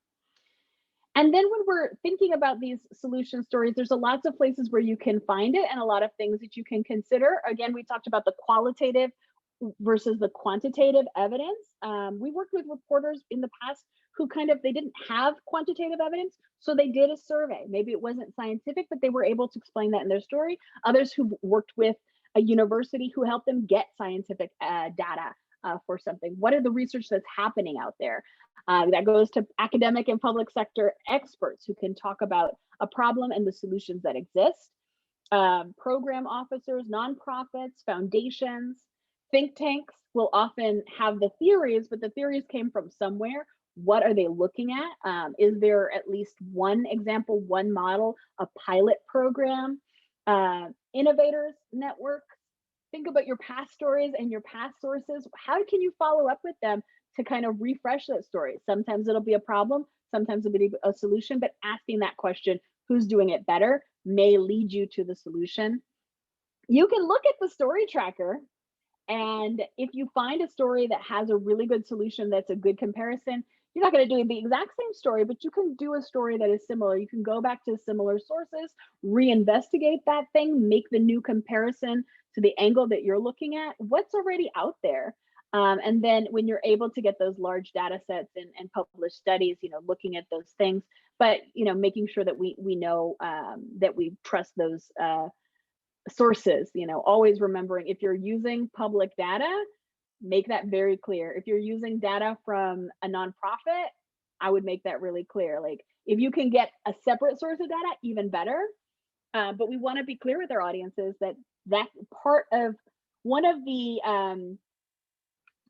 And then when we're thinking about these solution stories, there's lots of places where you can find it and a lot of things that you can consider. Again, we talked about the qualitative versus the quantitative evidence. We worked with reporters in the past who they didn't have quantitative evidence, so they did a survey. Maybe it wasn't scientific, but they were able to explain that in their story. Others who worked with a university who helped them get scientific data for something. What are the research that's happening out there? That goes to academic and public sector experts who can talk about a problem and the solutions that exist. Program officers, nonprofits, foundations, think tanks will often have the theories, but the theories came from somewhere. What are they looking at? Is there at least one example, one model, a pilot program? Innovators network. Think about your past stories and your past sources. How can you follow up with them to kind of refresh that story? Sometimes it'll be a problem, sometimes it'll be a solution, but asking that question, who's doing it better, may lead you to the solution. You can look at the story tracker, and if you find a story that has a really good solution that's a good comparison, you're not going to do the exact same story, but you can do a story that is similar. You can go back to similar sources, reinvestigate that thing, make the new comparison to the angle that you're looking at, what's already out there. And then when you're able to get those large data sets and publish studies, looking at those things, but making sure that we know that we trust those sources, always remembering if you're using public data, make that very clear. If you're using data from a nonprofit, I would make that really clear. Like if you can get a separate source of data, even better. But we want to be clear with our audiences that part of one of the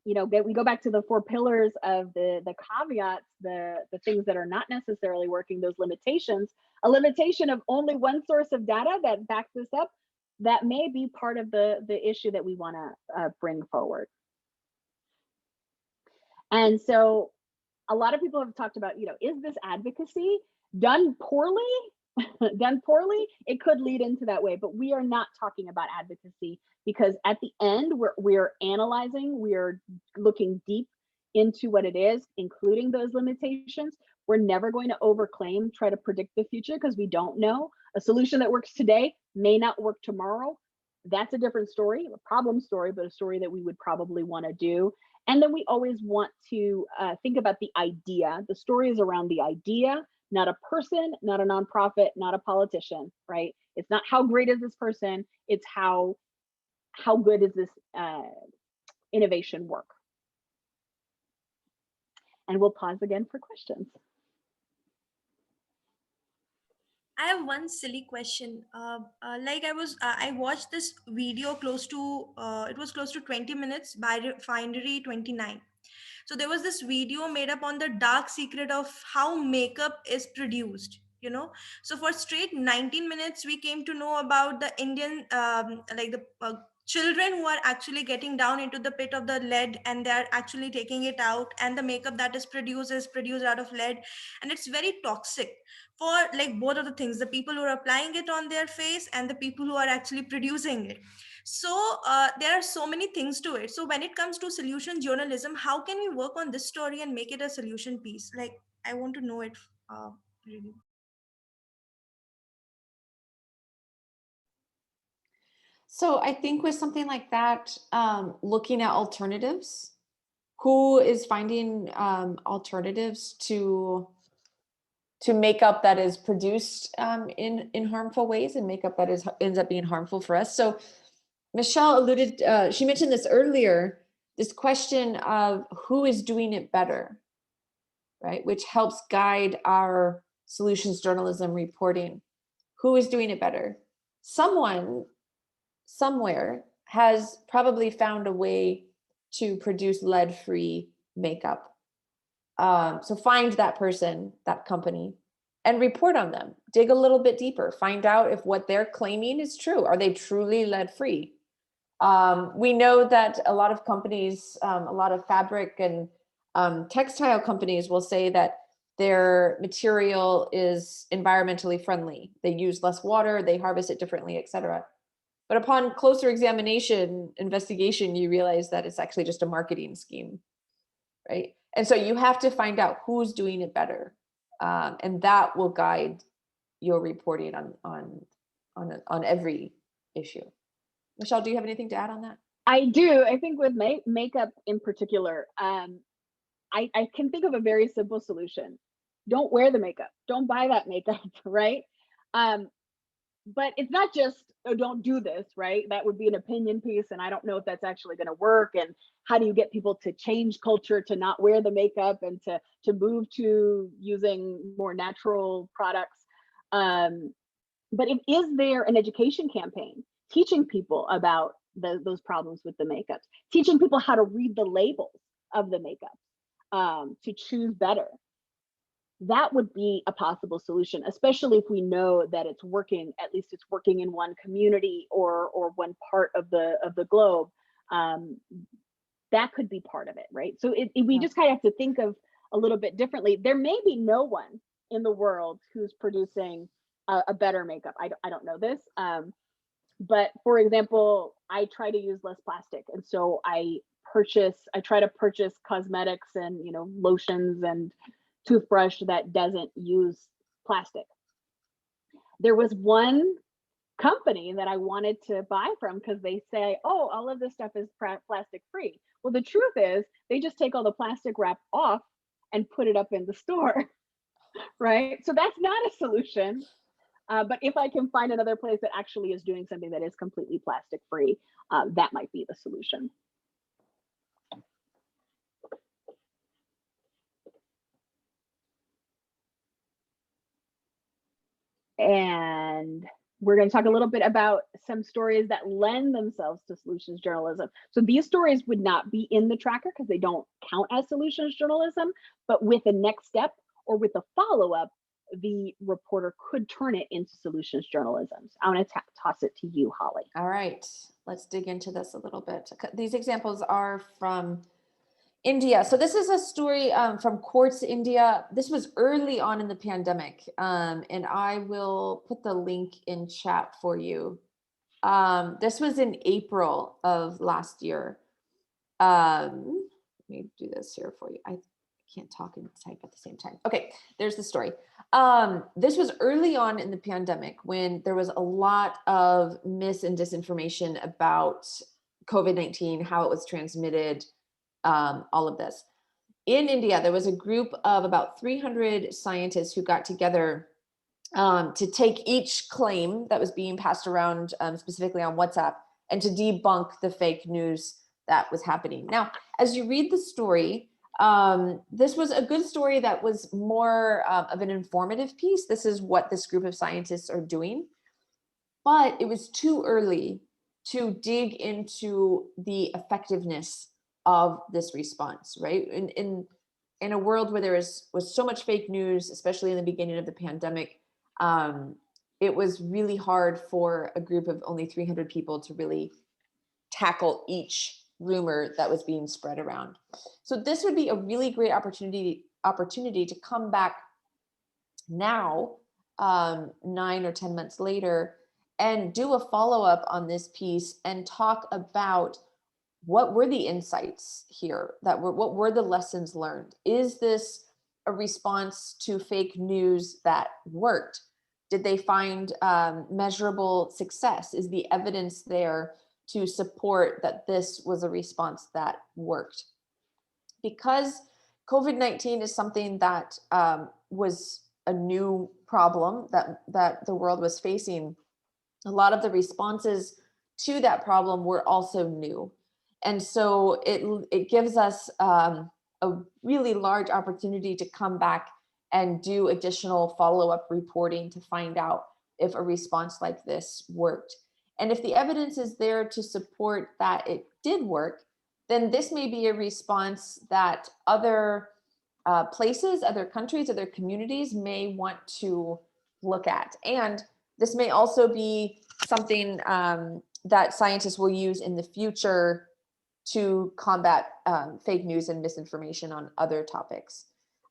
we go back to the 4 pillars of the caveats, the things that are not necessarily working, those limitations. A limitation of only one source of data that backs this up, that may be part of the issue that we want to bring forward. And so a lot of people have talked about, is this advocacy done poorly? Done poorly, it could lead into that way, but we are not talking about advocacy, because at the end we're analyzing, we're looking deep into what it is, including those limitations. We're never going to overclaim, try to predict the future, because we don't know. A solution that works today may not work tomorrow. That's a different story, a problem story, but a story that we would probably want to do. And then we always want to think about the idea. The story is around the idea, not a person, not a nonprofit, not a politician, right? It's not how great is this person, it's how good is this innovation work? And we'll pause again for questions.
I have one silly question. I watched this video it was close to 20 minutes by Refinery 29. So there was this video made up on the dark secret of how makeup is produced. So for straight 19 minutes, we came to know about the Indian, children who are actually getting down into the pit of the lead, and they're actually taking it out, and the makeup that is produced out of lead, and it's very toxic for like both of the things, the people who are applying it on their face and the people who are actually producing it. So there are so many things to it. So when it comes to solution journalism, how can we work on this story and make it a solution piece? Like, I want to know it really.
So I think with something like that, looking at alternatives, who is finding alternatives to makeup that is produced in harmful ways, and makeup that ends up being harmful for us. So Michelle alluded, she mentioned this earlier, this question of who is doing it better, right? Which helps guide our solutions journalism reporting. Who is doing it better? Someone somewhere has probably found a way to produce lead-free makeup. So find that person, that company, and report on them. Dig a little bit deeper. Find out if what they're claiming is true. Are they truly lead-free? We know that a lot of companies, a lot of fabric and textile companies will say that their material is environmentally friendly. They use less water, they harvest it differently, etc. But upon closer investigation, you realize that it's actually just a marketing scheme, right? And so you have to find out who's doing it better, and that will guide your reporting on every issue. Michelle, do you have anything to add on that?
I do. I think with makeup in particular, I can think of a very simple solution. Don't wear the makeup. Don't buy that makeup, right? But it's not just, oh, don't do this, right? That would be an opinion piece, and I don't know if that's actually going to work. And how do you get people to change culture to not wear the makeup and to move to using more natural products? But is there an education campaign teaching people about those problems with the makeups, teaching people how to read the labels of the makeup, to choose better? That would be a possible solution, especially if we know that it's working, at least it's working in one community or one part of the globe. That could be part of it, right? So we just kind of have to think of a little bit differently. There may be no one in the world who's producing a better makeup. I don't know this. But for example, I try to use less plastic. And so I try to purchase cosmetics and, lotions and toothbrush that doesn't use plastic. There was one company that I wanted to buy from because they say, oh, all of this stuff is plastic free. Well, the truth is they just take all the plastic wrap off and put it up in the store, right? So that's not a solution. But if I can find another place that actually is doing something that is completely plastic free, that might be the solution. And we're going to talk a little bit about some stories that lend themselves to solutions journalism. So these stories would not be in the tracker because they don't count as solutions journalism, but with a next step or with a follow-up, the reporter could turn it into solutions journalism. So I want to toss it to you, Holly.
All right, let's dig into this a little bit. These examples are from India. So this is a story from Quartz, India. This was early on in the pandemic, and I will put the link in chat for you. This was in April of last year. Let me do this here for you. I can't talk and type at the same time. Okay, there's the story. This was early on in the pandemic when there was a lot of mis and disinformation about COVID-19, how it was transmitted, all of this. In India, there was a group of about 300 scientists who got together to take each claim that was being passed around, specifically on WhatsApp, and to debunk the fake news that was happening. Now, as you read the story, this was a good story that was more of an informative piece. This is what this group of scientists are doing, but it was too early to dig into the effectiveness of this response, right? In a world where there was so much fake news, especially in the beginning of the pandemic, it was really hard for a group of only 300 people to really tackle each rumor that was being spread around. So this would be a really great opportunity to come back now, 9 or 10 months later, and do a follow-up on this piece and talk about what were the insights here, what were the lessons learned? Is this a response to fake news that worked? Did they find measurable success? Is the evidence there to support that this was a response that worked? Because COVID-19 is something that was a new problem that the world was facing, a lot of the responses to that problem were also new. And so it gives us a really large opportunity to come back and do additional follow-up reporting to find out if a response like this worked. And if the evidence is there to support that it did work, then this may be a response that other places, other countries, other communities may want to look at. And this may also be something that scientists will use in the future to combat fake news and misinformation on other topics.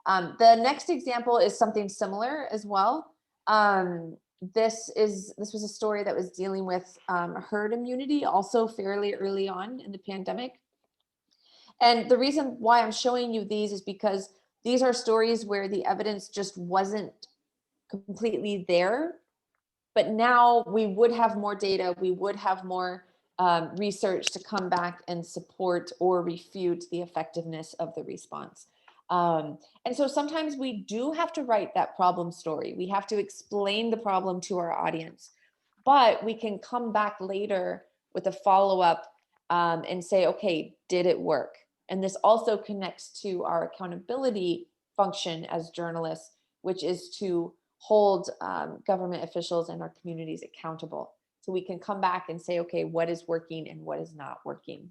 The next example is something similar as well. This was a story that was dealing with herd immunity, also fairly early on in the pandemic. And the reason why I'm showing you these is because these are stories where the evidence just wasn't completely there. But now we would have more data, we would have more research to come back and support or refute the effectiveness of the response. And so sometimes we do have to write that problem story. We have to explain the problem to our audience, but we can come back later with a follow-up and say, okay, did it work? And this also connects to our accountability function as journalists, which is to hold government officials and our communities accountable. So we can come back and say, okay, what is working and what is not working?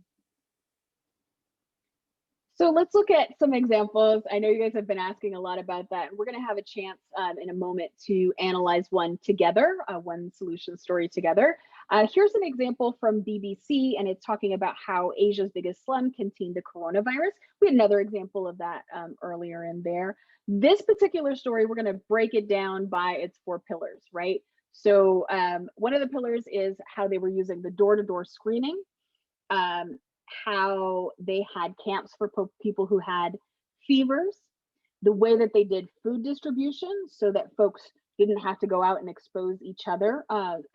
So let's look at some examples. I know you guys have been asking a lot about that. We're going to have a chance in a moment to analyze one together, one solution story together. Here's an example from BBC, and it's talking about how Asia's biggest slum contained the coronavirus. We had another example of that earlier in there. This particular story, we're going to break it down by its 4 pillars, right? So one of the pillars is how they were using the door-to-door screening, how they had camps for people who had fevers, the way that they did food distribution so that folks didn't have to go out and expose each other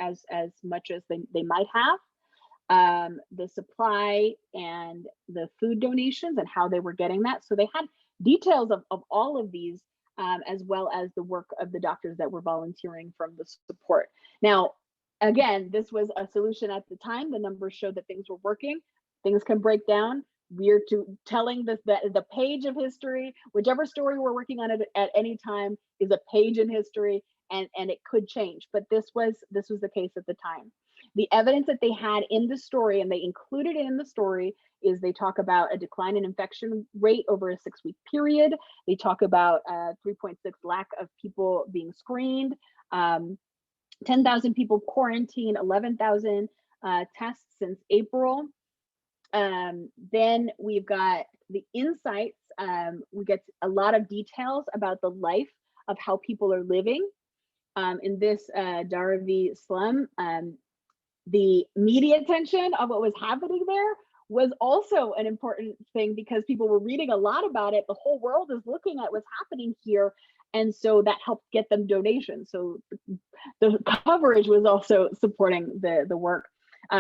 as much as they might have, the supply and the food donations and how they were getting that. So they had details of all of these, as well as the work of the doctors that were volunteering from the support. Now, again, this was a solution at the time. The numbers showed that things were working. Things can break down. We're telling the page of history. Whichever story we're working on at any time is a page in history, and it could change. But this was the case at the time. The evidence that they had in the story, and they included it in the story, is they talk about a decline in infection rate over a 6-week period. They talk about 3.6 lack of people being screened, 10,000 people quarantined, 11,000 tests since April. Then we've got the insights. We get a lot of details about the life of how people are living in this Dharavi slum. The media attention of what was happening there was also an important thing because people were reading a lot about it. The whole world is looking at what's happening here. And so that helped get them donations. So the coverage was also supporting the work.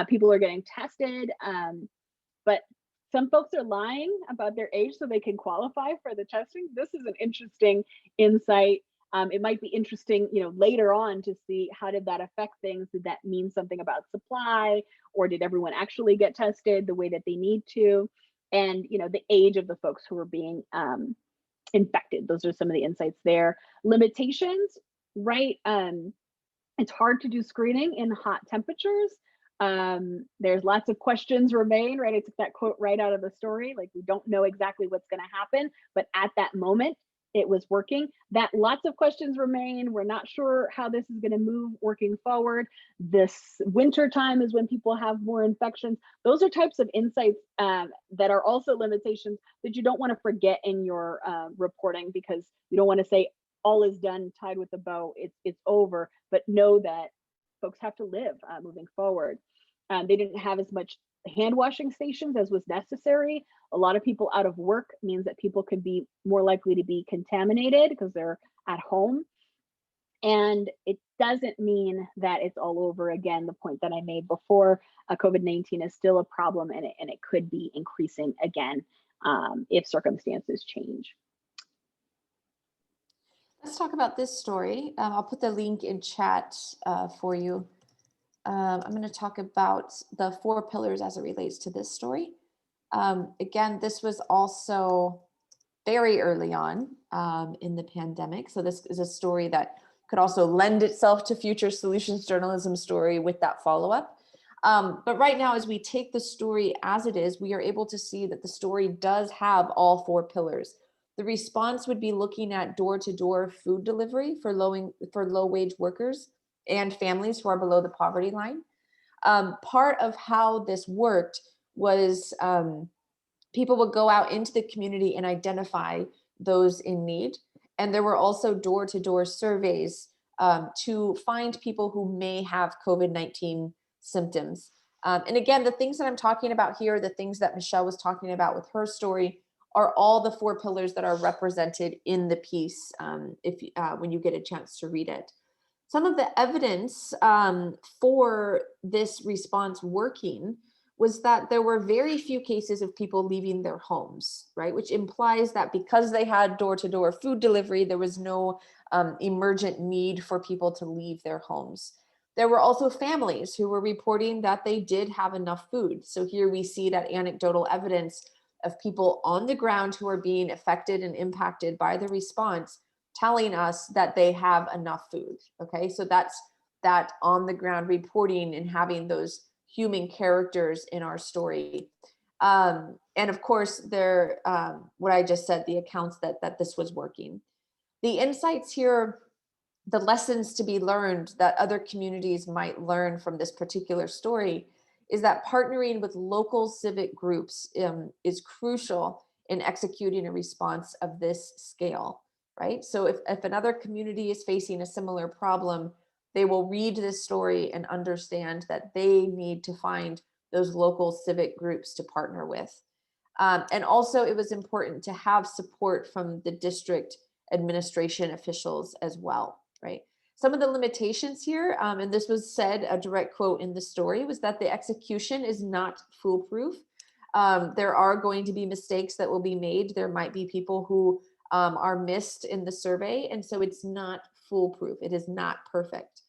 People are getting tested. But some folks are lying about their age so they can qualify for the testing. This is an interesting insight. It might be interesting, later on to see how did that affect things? Did that mean something about supply, or did everyone actually get tested the way that they need to? And, the age of the folks who were being infected. Those are some of the insights there. Limitations, right? It's hard to do screening in hot temperatures. There's lots of questions remain, right? I took that quote right out of the story. Like, we don't know exactly what's going to happen, but at that moment, it was working. That lots of questions remain. We're not sure how this is going to move working forward. This winter time is when people have more infections. Those are types of insights that are also limitations that you don't want to forget in your reporting, because you don't want to say all is done, tied with a bow, it's over, but know that folks have to live moving forward. They didn't have as much hand washing stations as was necessary. A lot of people out of work means that people could be more likely to be contaminated because they're at home. And it doesn't mean that it's all over. Again, the point that I made before, COVID-19 is still a problem, and it could be increasing again if circumstances change.
Let's talk about this story. I'll put the link in chat for you. I'm going to talk about the 4 pillars as it relates to this story. Again, this was also very early on in the pandemic. So this is a story that could also lend itself to future solutions journalism story with that follow-up. But right now, as we take the story as it is, we are able to see that the story does have all 4 pillars. The response would be looking at door-to-door food delivery for low-wage workers and families who are below the poverty line. Part of how this worked was people would go out into the community and identify those in need. And there were also door-to-door surveys to find people who may have COVID-19 symptoms. And again, the things that I'm talking about here, the things that Michelle was talking about with her story, are all the 4 pillars that are represented in the piece when you get a chance to read it. Some of the evidence for this response working was that there were very few cases of people leaving their homes, right? Which implies that because they had door-to-door food delivery, there was no emergent need for people to leave their homes. There were also families who were reporting that they did have enough food. So here we see that anecdotal evidence of people on the ground who are being affected and impacted by the response, telling us that they have enough food. Okay, so that's that on the ground reporting and having those human characters in our story. And of course, there, what I just said, the accounts that this was working. The insights here, the lessons to be learned that other communities might learn from this particular story, is that partnering with local civic groups is crucial in executing a response of this scale, right? So if another community is facing a similar problem, they will read this story and understand that they need to find those local civic groups to partner with. And also, it was important to have support from the district administration officials as well, right? Some of the limitations here, and this was said, a direct quote in the story, was that the execution is not foolproof. There are going to be mistakes that will be made. There might be people who are missed in the survey, and so it's not foolproof. It is not perfect.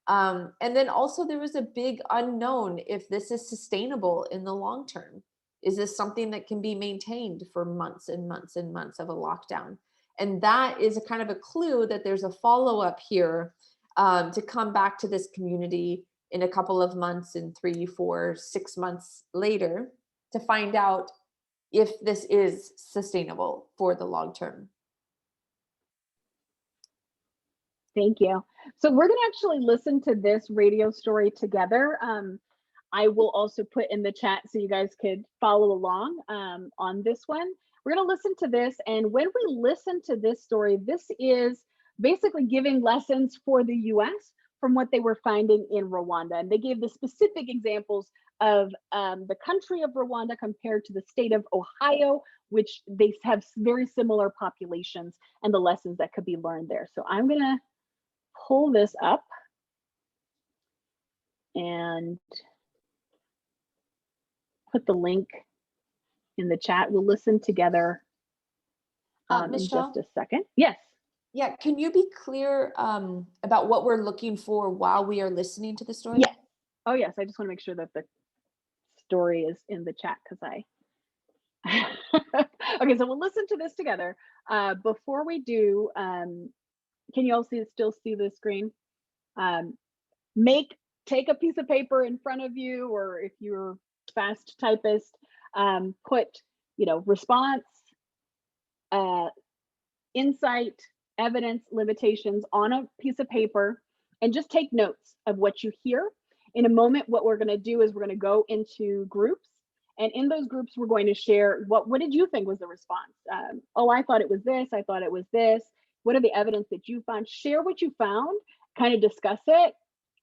And then also there was a big unknown if this is sustainable in the long term. Is this something that can be maintained for months and months and months of a lockdown? And that is a kind of a clue that there's a follow-up here to come back to this community in a couple of months, in 3, 4, 6 months later, to find out if this is sustainable for the long term.
Thank you. So we're going to actually listen to this radio story together. I will also put in the chat so you guys could follow along on this one. We're going to listen to this, and when we listen to this story, this is basically giving lessons for the US from what they were finding in Rwanda. And they gave the specific examples of the country of Rwanda compared to the state of Ohio, which they have very similar populations, and the lessons that could be learned there. So I'm going to pull this up and put the link in the chat. We'll listen together in
Michelle,
just a second. Yes.
Yeah, can you be clear about what we're looking for while we are listening to the story?
Yes. Oh, yes. I just want to make sure that the story is in the chat because I. Okay, so we'll listen to this together. Before we do, can you all still see the screen? Take a piece of paper in front of you, or if you're fast typist, put, response, insight, evidence, limitations on a piece of paper, and just take notes of what you hear. In a moment, what we're going to do is we're going to go into groups, and in those groups, we're going to share what did you think was the response? Oh, I thought it was this. I thought it was this. What are the evidence that you found? Share what you found, kind of discuss it,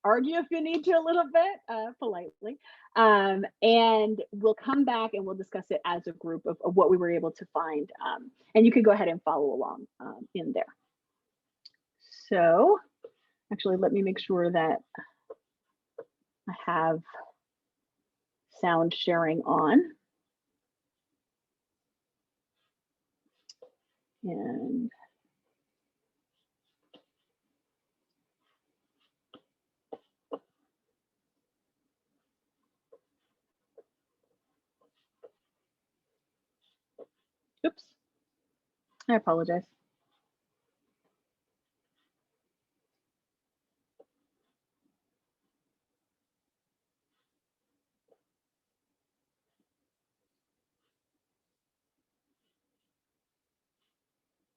argue if you need to a little bit, politely, and we'll come back and we'll discuss it as a group of what we were able to find. And you can go ahead and follow along in there. So actually, let me make sure that I have sound sharing on. And oops, I apologize.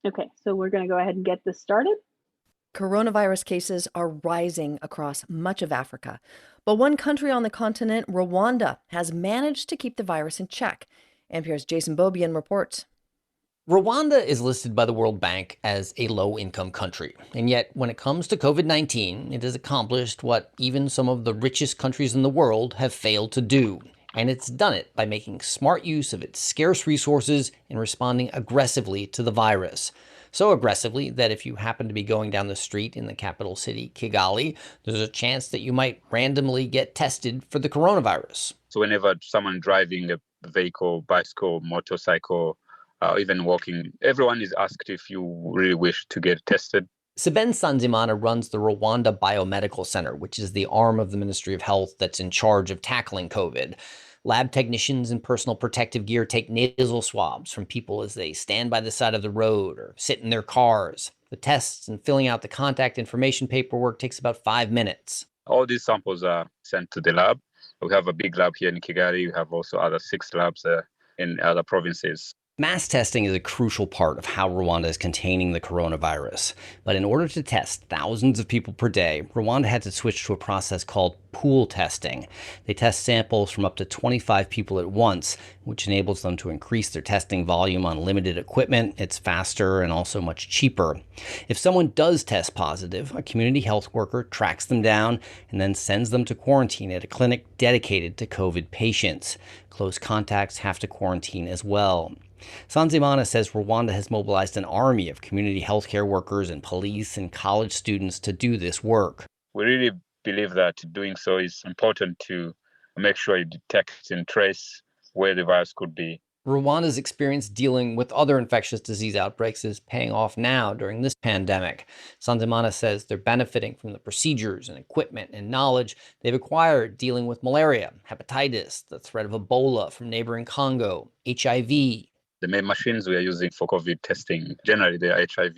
Okay, so we're going to go ahead and get this started.
Coronavirus cases are rising across much of Africa, but one country on the continent, Rwanda, has managed to keep the virus in check. NPR's Jason Beaubien reports.
Rwanda is listed by the World Bank as a low-income country, and yet when it comes to COVID-19, it has accomplished what even some of the richest countries in the world have failed to do. And it's done it by making smart use of its scarce resources and responding aggressively to the virus. So aggressively that if you happen to be going down the street in the capital city, Kigali, there's a chance that you might randomly get tested for the coronavirus.
So whenever someone driving a vehicle, bicycle, motorcycle, even walking, everyone is asked if you really wish to get tested.
Seben Sanzimana runs the Rwanda Biomedical Center, which is the arm of the Ministry of Health that's in charge of tackling COVID. Lab technicians in personal protective gear take nasal swabs from people as they stand by the side of the road or sit in their cars. The tests and filling out the contact information paperwork takes about 5 minutes.
All these samples are sent to the lab. We have a big lab here in Kigali. We have also other 6 labs in other provinces.
Mass testing is a crucial part of how Rwanda is containing the coronavirus. But in order to test thousands of people per day, Rwanda had to switch to a process called pool testing. They test samples from up to 25 people at once, which enables them to increase their testing volume on limited equipment. It's faster and also much cheaper. If someone does test positive, a community health worker tracks them down and then sends them to quarantine at a clinic dedicated to COVID patients. Close contacts have to quarantine as well. Sanzimana says Rwanda has mobilized an army of community healthcare workers and police and college students to do this work.
We really believe that doing so is important to make sure you detect and trace where the virus could be.
Rwanda's experience dealing with other infectious disease outbreaks is paying off now during this pandemic. Sanzimana says they're benefiting from the procedures and equipment and knowledge they've acquired dealing with malaria, hepatitis, the threat of Ebola from neighboring Congo, HIV.
The main machines we are using for COVID testing, generally they are HIV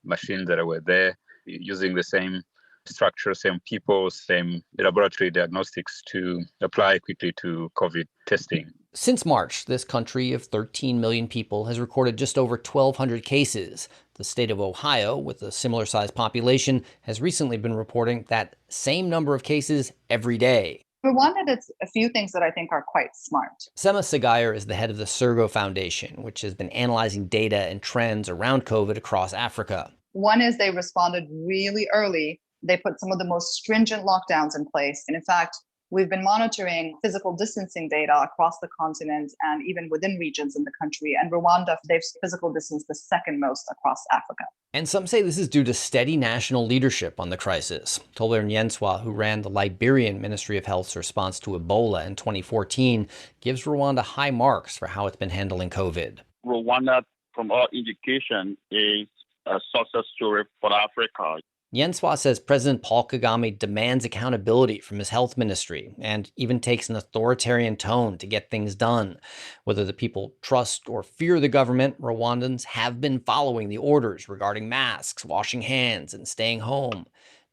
machines that were there, using the same structure, same people, same laboratory diagnostics to apply quickly to COVID testing.
Since March, this country of 13 million people has recorded just over 1,200 cases. The state of Ohio, with a similar sized population, has recently been reporting that same number of cases every day.
Rwanda did a few things that I think are quite smart.
Sema Sagayer is the head of the Sergo Foundation, which has been analyzing data and trends around COVID across Africa.
One is they responded really early. They put some of the most stringent lockdowns in place. And in fact, we've been monitoring physical distancing data across the continent and even within regions in the country. And Rwanda, they've physical distanced the second most across Africa.
And some say this is due to steady national leadership on the crisis. Tolbert Nyenswa, who ran the Liberian Ministry of Health's response to Ebola in 2014, gives Rwanda high marks for how it's been handling COVID.
Rwanda, from all indication, is success story for Africa.
Yenswa says President Paul Kagame demands accountability from his health ministry and even takes an authoritarian tone to get things done. Whether the people trust or fear the government, Rwandans have been following the orders regarding masks, washing hands, and staying home.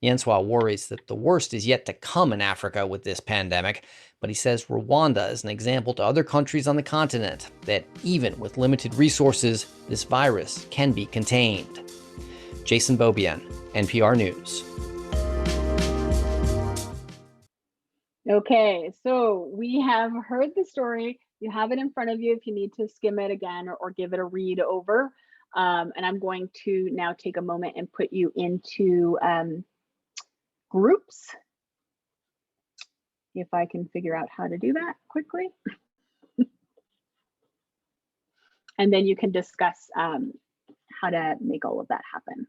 Yenswa worries that the worst is yet to come in Africa with this pandemic, but he says Rwanda is an example to other countries on the continent that even with limited resources, this virus can be contained. Jason Beaubien, NPR News.
Okay, so we have heard the story. You have it in front of you if you need to skim it again or give it a read over. And I'm going to now take a moment and put you into groups. If I can figure out how to do that quickly. And then you can discuss how to make all of that happen.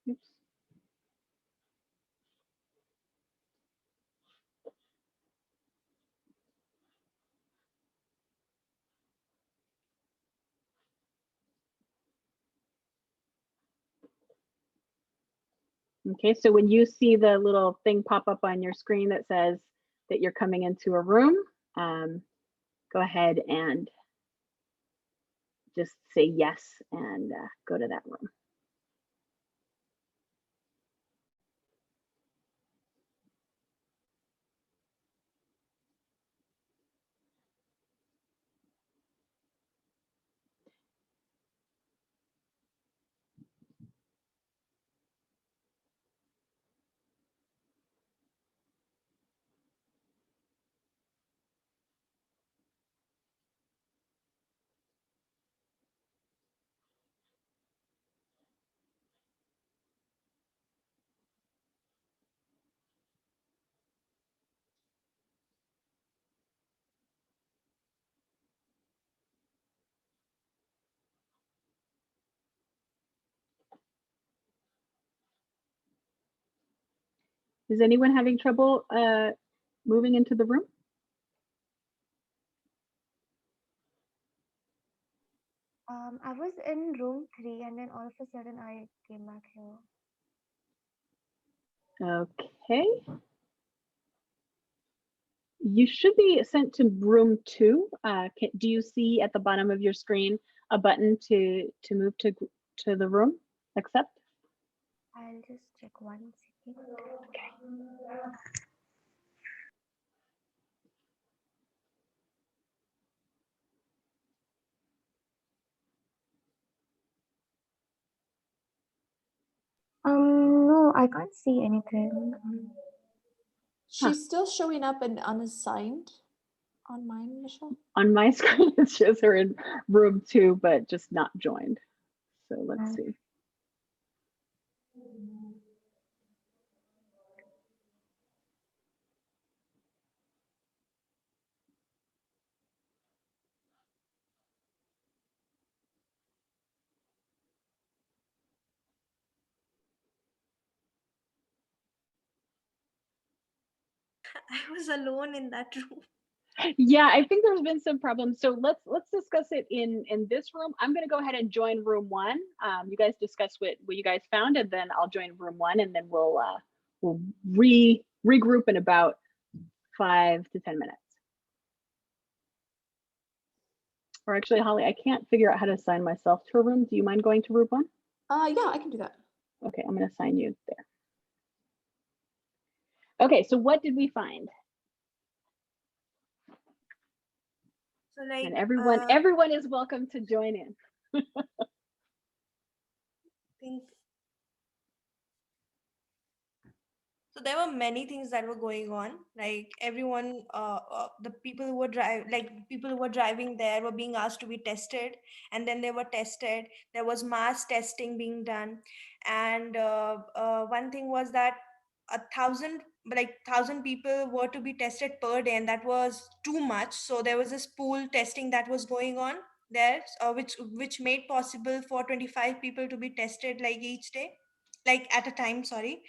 Oops. Okay, so when you see the little thing pop up on your screen that says that you're coming into a room, go ahead and just say yes and go to that room. Is anyone having trouble moving into the room?
I was in room 3 and then all of a sudden I came back here.
Okay. You should be sent to room 2. Do you see at the bottom of your screen a button to move to the room? Accept?
I'll just check 1 second.
Okay.
No, I can't see anything.
She's still showing up and unassigned on mine, Michelle.
On my screen, it shows her in room 2, but just not joined. So let's see.
I was alone in that room.
Yeah, I think there's been some problems. So let's discuss it in this room. I'm going to go ahead and join room 1. You guys discuss what you guys found, and then I'll join room 1, and then we'll regroup in about 5 to 10 minutes. Or actually, Holly, I can't figure out how to assign myself to a room. Do you mind going to room 1?
Yeah, I can do that.
Okay, I'm going to assign you there. Okay, so what did we find?
So like,
and everyone is welcome to join in.
think so there were many things that were going on, like everyone, the people who were driving there were being asked to be tested, and then they were tested. There was mass testing being done, and one thing was that 1,000 like 1,000 people were to be tested per day, and that was too much. So there was this pool testing that was going on there, which made possible for 25 people to be tested like each day, like at a time, sorry.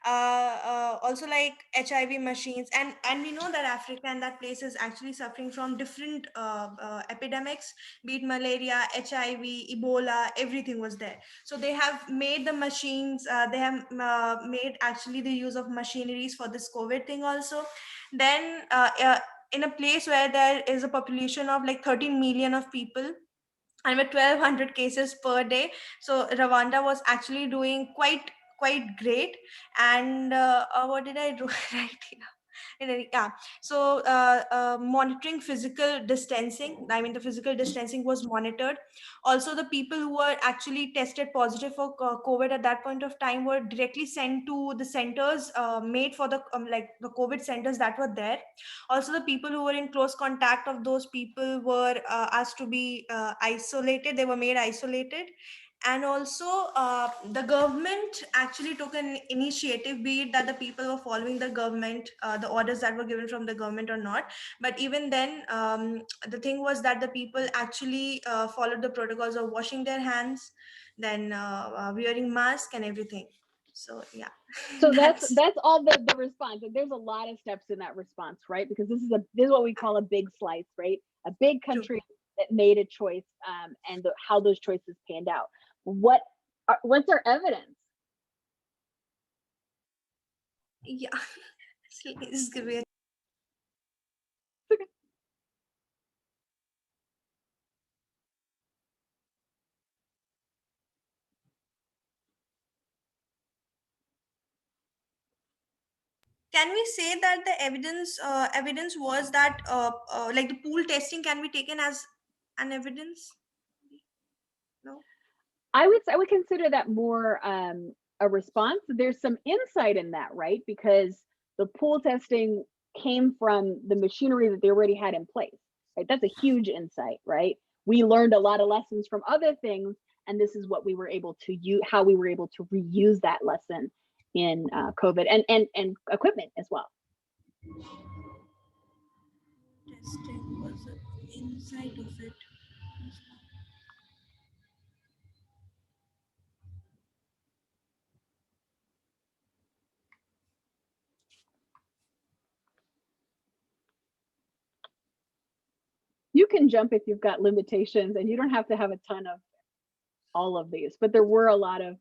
Also like HIV machines, and we know that Africa and that place is actually suffering from different epidemics, be it malaria, HIV, Ebola, everything was there. So they have made the machines, they have made actually the use of machineries for this COVID thing also. Then in a place where there is a population of like 13 million of people and with 1,200 cases per day, so Rwanda was actually doing quite great. And what did I do right here? Yeah, so monitoring physical distancing, I mean the physical distancing was monitored. Also the people who were actually tested positive for COVID at that point of time were directly sent to the centers made for the like the COVID centers that were there. Also the people who were in close contact of those people were asked to be isolated, they were made isolated. And also the government actually took an initiative, be it that the people were following the government, the orders that were given from the government or not. But even then the thing was that the people actually followed the protocols of washing their hands, then wearing mask and everything. So yeah.
So that's all the response. And there's a lot of steps in that response, right? Because this is what we call a big slice, right? A big country that made a choice, and how those choices panned out. What's our evidence?
Yeah. Please give it.
Okay.
Can we say that the evidence was that like the pool testing can be taken as an evidence? No.
I would consider that more a response. There's some insight in that, right? Because the pool testing came from the machinery that they already had in place, right? That's a huge insight, right? We learned a lot of lessons from other things, and this is what we were able to use, how we were able to reuse that lesson in COVID and equipment as well.
Testing was the inside of it.
You can jump if you've got limitations, and you don't have to have a ton of all of these, but there were a lot of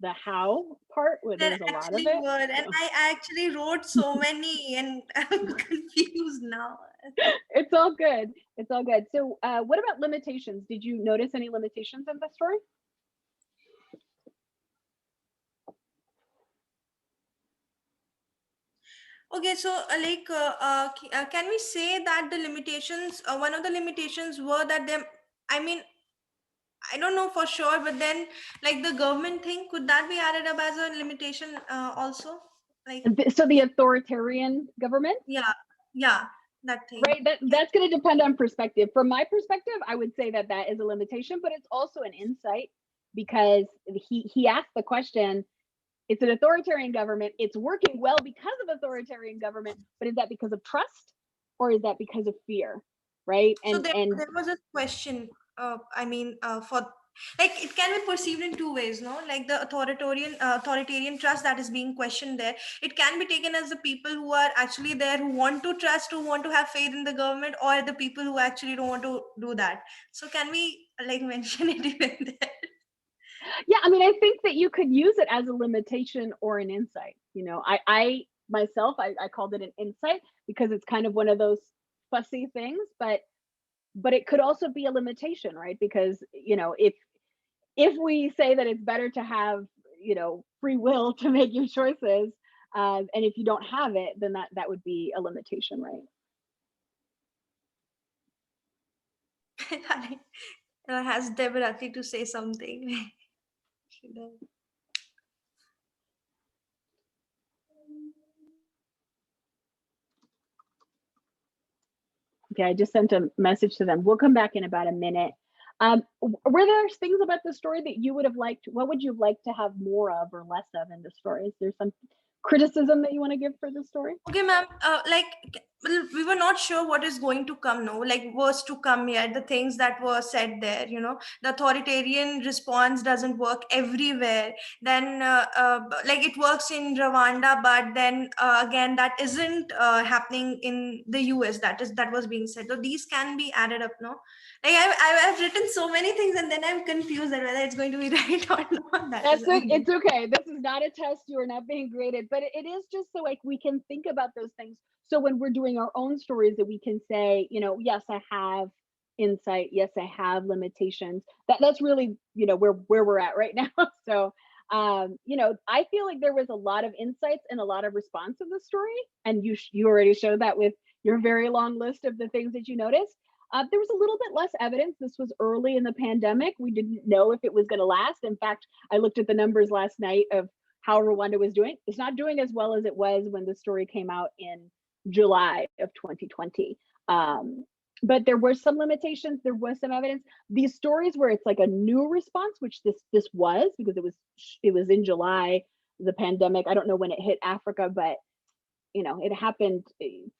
the how part where
There
there's a lot of
actually
it.
were, and I actually wrote so many, and I'm confused now.
It's all good. It's all good. So what about limitations? Did you notice any limitations in the story?
Okay, so can we say that the limitations, one of the limitations were that them, I mean, I don't know for sure, but then like the government thing, could that be added up as a limitation also? Like,
So the authoritarian government?
yeah, that thing.
Right, that's going to depend on perspective. From my perspective, I would say that that is a limitation, but it's also an insight, because he asked the question, it's an authoritarian government, it's working well because of authoritarian government, but is that because of trust or is that because of fear, right?
So
And
there was a question, for like it can be perceived in two ways, no? Like the authoritarian trust that is being questioned there, it can be taken as the people who are actually there, who want to trust, who want to have faith in the government, or the people who actually don't want to do that. So can we like mention it even there?
yeah, I mean, I think that you could use it as a limitation or an insight. You know, I myself, I called it an insight because it's kind of one of those fussy things, but it could also be a limitation, right? Because, you know, if we say that it's better to have, you know, free will to make your choices, and if you don't have it, then that would be a limitation, right?
Has Deborah to say something? She does.
Okay, I just sent a message to them. We'll come back in about a minute. Were there things about the story that you would have liked? What would you like to have more of or less of in the story? Is there criticism that you want to give for this story?
Okay, ma'am. We were not sure what is going to come. No, like was to come yet. The things that were said there, the authoritarian response doesn't work everywhere. Then, like it works in Rwanda, but then again, that isn't happening in the US. That was being said. So these can be added up. No, like I've written so many things, and then I'm confused that whether it's going to be right or not.
It's okay. This is not a test. You are not being graded, but it is just so like we can think about those things. So when we're doing our own stories, that we can say, yes, I have insight. Yes, I have limitations. That's really, where we're at right now. So, I feel like there was a lot of insights and a lot of response in the story, and you already showed that with your very long list of the things that you noticed. There was a little bit less evidence. This was early in the pandemic. We didn't know if it was going to last. In fact, I looked at the numbers last night of how Rwanda was doing. It's not doing as well as it was when the story came out in July of 2020. But there were some limitations. There was some evidence. These stories where it's like a new response, which this was, because it was in July, the pandemic. I don't know when it hit Africa, but it happened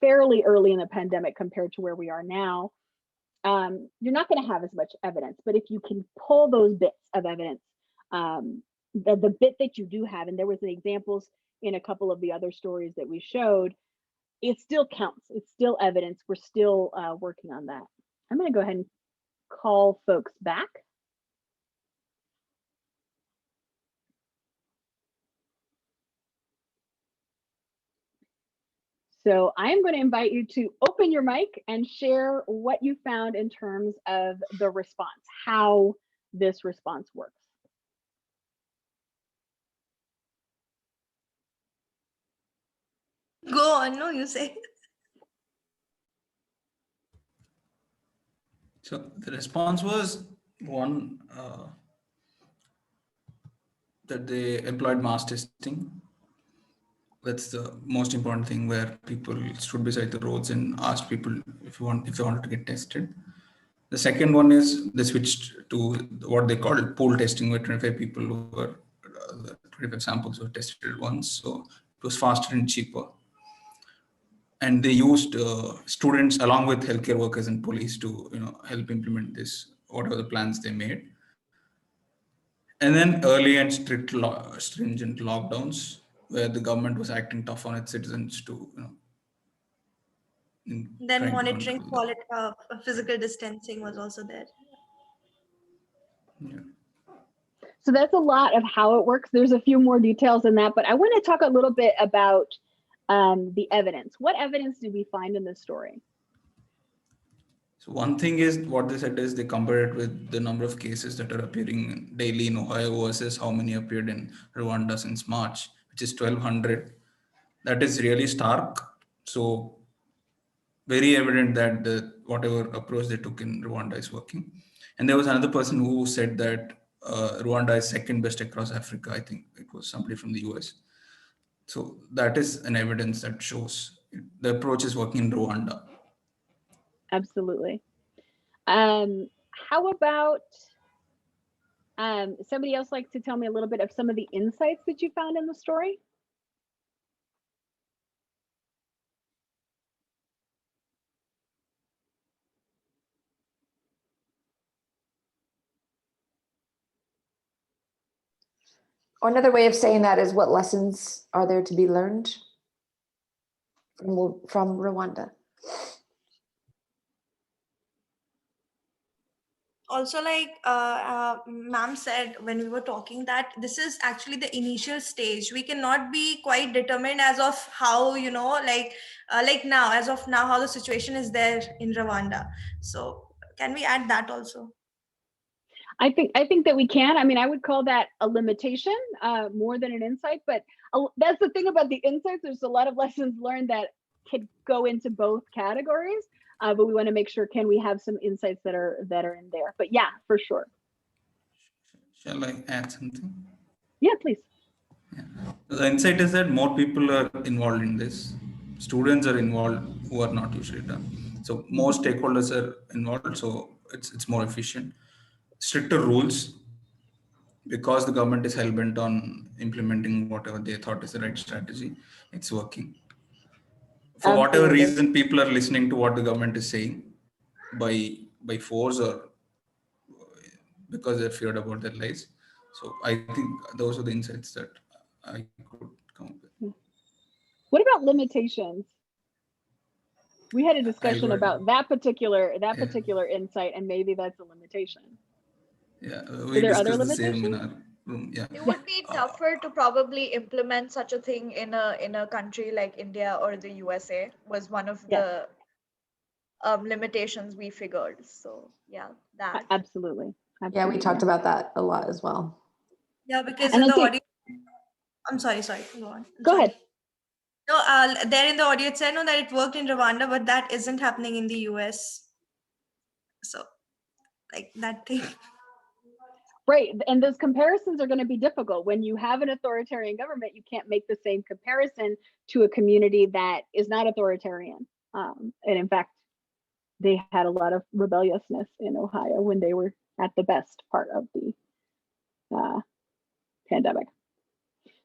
fairly early in the pandemic compared to where we are now. You're not going to have as much evidence, but if you can pull those bits of evidence, the bit that you do have, and there was examples in a couple of the other stories that we showed, it still counts. It's still evidence. We're still working on that. I'm going to go ahead and call folks back. So I am going to invite you to open your mic and share what you found in terms of the response, how this response works.
Go on, no, you say.
So the response was one, that they employed mass testing. That's the most important thing, where people stood beside the roads and asked people if they wanted to get tested. The second one is they switched to what they called pool testing, where 25 people were 25 samples were tested at once. So it was faster and cheaper. And they used students along with healthcare workers and police to help implement this, whatever the plans they made. And then early and stringent lockdowns, where the government was acting tough on its citizens to,
Then monitoring physical distancing was also there.
Yeah.
So that's a lot of how it works. There's a few more details in that, but I want to talk a little bit about the evidence. What evidence did we find in this story?
So one thing is what they said is they compared it with the number of cases that are appearing daily in Ohio versus how many appeared in Rwanda since March, which is 1,200. That is really stark. So very evident that whatever approach they took in Rwanda is working. And there was another person who said that Rwanda is second best across Africa. I think it was somebody from the US. So that is an evidence that shows the approach is working in Rwanda.
Absolutely. How about somebody else like to tell me a little bit of some of the insights that you found in the story?
Or another way of saying that is, what lessons are there to be learned from Rwanda?
Also, like ma'am said when we were talking, that this is actually the initial stage. We cannot be quite determined as of how, like now, as of now, how the situation is there in Rwanda. So can we add that also?
I think that we can. I mean, I would call that a limitation more than an insight, but that's the thing about the insights. There's a lot of lessons learned that could go into both categories, but we want to make sure, can we have some insights that are in there? But yeah, for sure.
Shall I add something?
Yeah, please.
Yeah. The insight is that more people are involved in this. Students are involved who are not usually done. So more stakeholders are involved, so it's more efficient. Stricter rules, because the government is hell-bent on implementing whatever they thought is the right strategy, it's working. For whatever
Absolutely.
reason, people are listening to what the government is saying by force or because they're feared about their lives. So I think those are the insights that I could come up with.
What about limitations? We had a discussion about that particular insight, and maybe that's a limitation.
Yeah,
Are
we
there other
discussed the same in
limitations?
our room. Yeah.
It would be tougher to probably implement such a thing in a country like India or the USA, was one of the limitations we figured. So yeah, that.
Absolutely.
Yeah, we talked about that a lot as well.
Yeah, because
And
in the
then
audience, I'm sorry, go on.
Go ahead.
No, there in the audience, I know that it worked in Rwanda, but that isn't happening in the US. So, like that thing.
Right, and those comparisons are going to be difficult. When you have an authoritarian government, you can't make the same comparison to a community that is not authoritarian. And in fact, they had a lot of rebelliousness in Ohio when they were at the best part of the pandemic.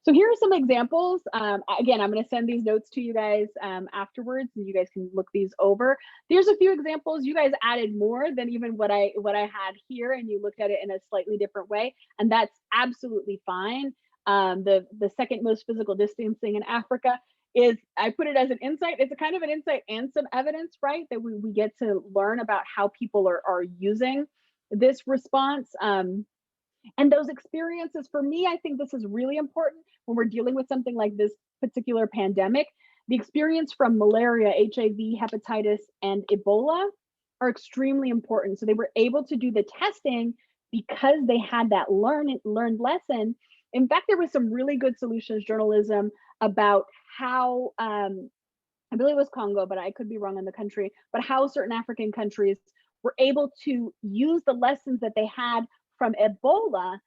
So here are some examples. Again, I'm going to send these notes to you guys afterwards, and you guys can look these over. There's a few examples. You guys added more than even what I had here, and you looked at it in a slightly different way, and that's absolutely fine. The second most physical distancing in Africa is, I put it as an insight. It's a kind of an insight and some evidence, right? That we get to learn about how people are using this response. And those experiences, for me, I think this is really important when we're dealing with something like this particular pandemic. The experience from malaria, HIV, hepatitis, and Ebola are extremely important. So they were able to do the testing because they had that learned lesson. In fact, there was some really good solutions journalism about how, I believe it was Congo, but I could be wrong on the country, but how certain African countries were able to use the lessons that they had from Ebola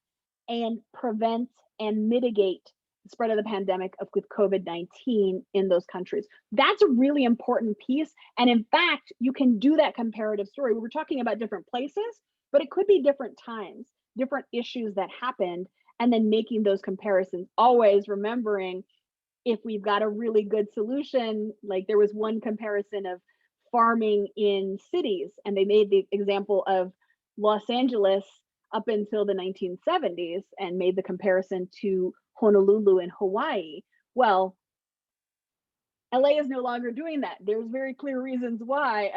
and prevent and mitigate the spread of the pandemic with COVID-19 in those countries. That's a really important piece. And in fact, you can do that comparative story. We were talking about different places, but it could be different times, different issues that happened, and then making those comparisons, always remembering if we've got a really good solution. Like there was one comparison of farming in cities, and they made the example of Los Angeles up until the 1970s and made the comparison to Honolulu in Hawaii. Well, LA is no longer doing that. There's very clear reasons why,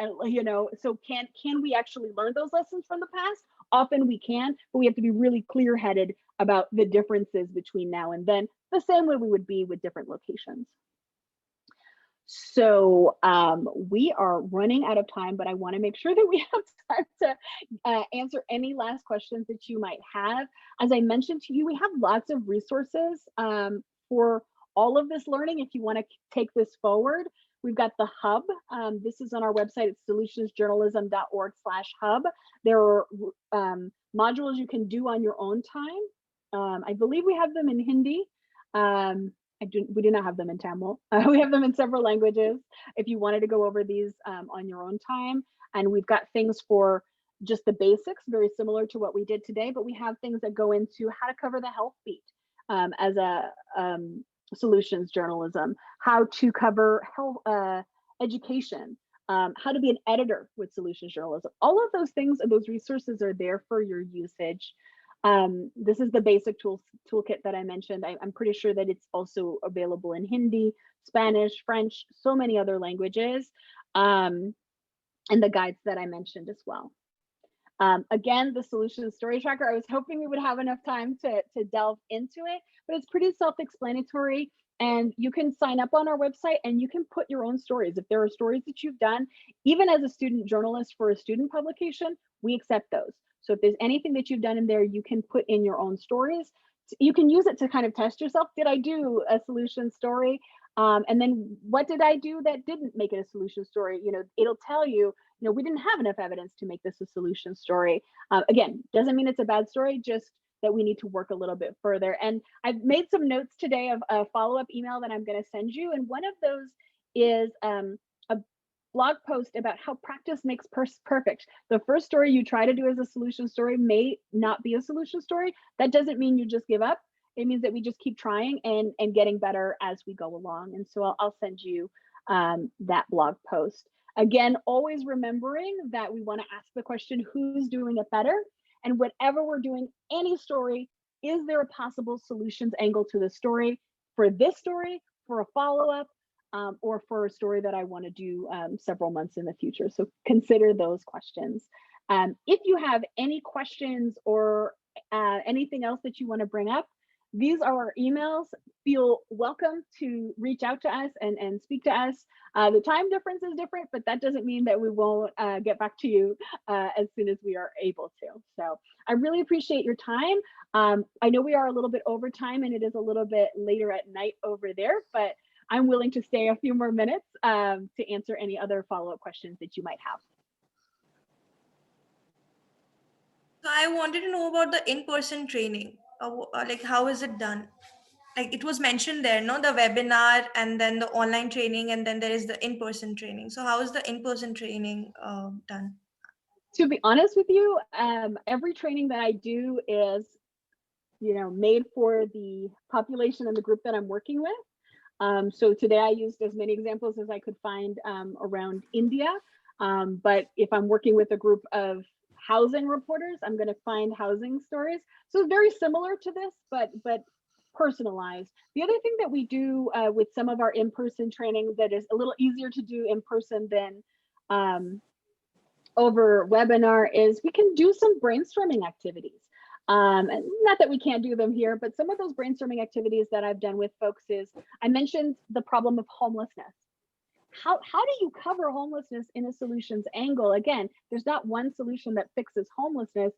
so can we actually learn those lessons from the past? Often we can, but we have to be really clear-headed about the differences between now and then, the same way we would be with different locations. So we are running out of time, but I want to make sure that we have time to answer any last questions that you might have. As I mentioned to you, we have lots of resources for all of this learning. If you want to take this forward, we've got the hub. This is on our website. It's solutionsjournalism.org/hub. There are modules you can do on your own time. I believe we have them in Hindi. We do not have them in Tamil. We have them in several languages if you wanted to go over these on your own time. And we've got things for just the basics, very similar to what we did today, but we have things that go into how to cover the health beat as a solutions journalism, how to cover health education, how to be an editor with solutions journalism. All of those things and those resources are there for your usage. This is the basic toolkit that I mentioned. I'm pretty sure that it's also available in Hindi, Spanish, French, so many other languages, and the guides that I mentioned as well. Again, the Solutions Story Tracker, I was hoping we would have enough time to delve into it, but it's pretty self-explanatory, and you can sign up on our website and you can put your own stories. If there are stories that you've done, even as a student journalist for a student publication, we accept those. So if there's anything that you've done in there, you can put in your own stories. You can use it to kind of test yourself. Did I do a solution story? And then what did I do that didn't make it a solution story? It'll tell you, we didn't have enough evidence to make this a solution story. Again, doesn't mean it's a bad story, just that we need to work a little bit further. And I've made some notes today of a follow-up email that I'm going to send you. And one of those is blog post about how practice makes perfect. The first story you try to do as a solution story may not be a solution story. That doesn't mean you just give up. It means that we just keep trying and getting better as we go along. And so I'll send you that blog post. Again, always remembering that we want to ask the question, who's doing it better? And whatever we're doing, any story, is there a possible solutions angle to the story for this story, for a follow-up, or for a story that I want to do several months in the future? So consider those questions. If you have any questions or anything else that you want to bring up, these are our emails. Feel welcome to reach out to us and speak to us. The time difference is different, but that doesn't mean that we won't get back to you as soon as we are able to. So I really appreciate your time. I know we are a little bit over time and it is a little bit later at night over there, but I'm willing to stay a few more minutes to answer any other follow-up questions that you might have.
So I wanted to know about the in-person training. Like, how is it done? Like it was mentioned there, no, the webinar and then the online training, and then there is the in-person training. So how is the in-person training done?
To be honest with you, every training that I do is, made for the population and the group that I'm working with. So today I used as many examples as I could find around India. But if I'm working with a group of housing reporters, I'm going to find housing stories. So very similar to this, but personalized. The other thing that we do with some of our in-person training that is a little easier to do in person than over webinar is we can do some brainstorming activities. And not that we can't do them here, but some of those brainstorming activities that I've done with folks is, I mentioned the problem of homelessness. How do you cover homelessness in a solutions angle? Again, there's not one solution that fixes homelessness,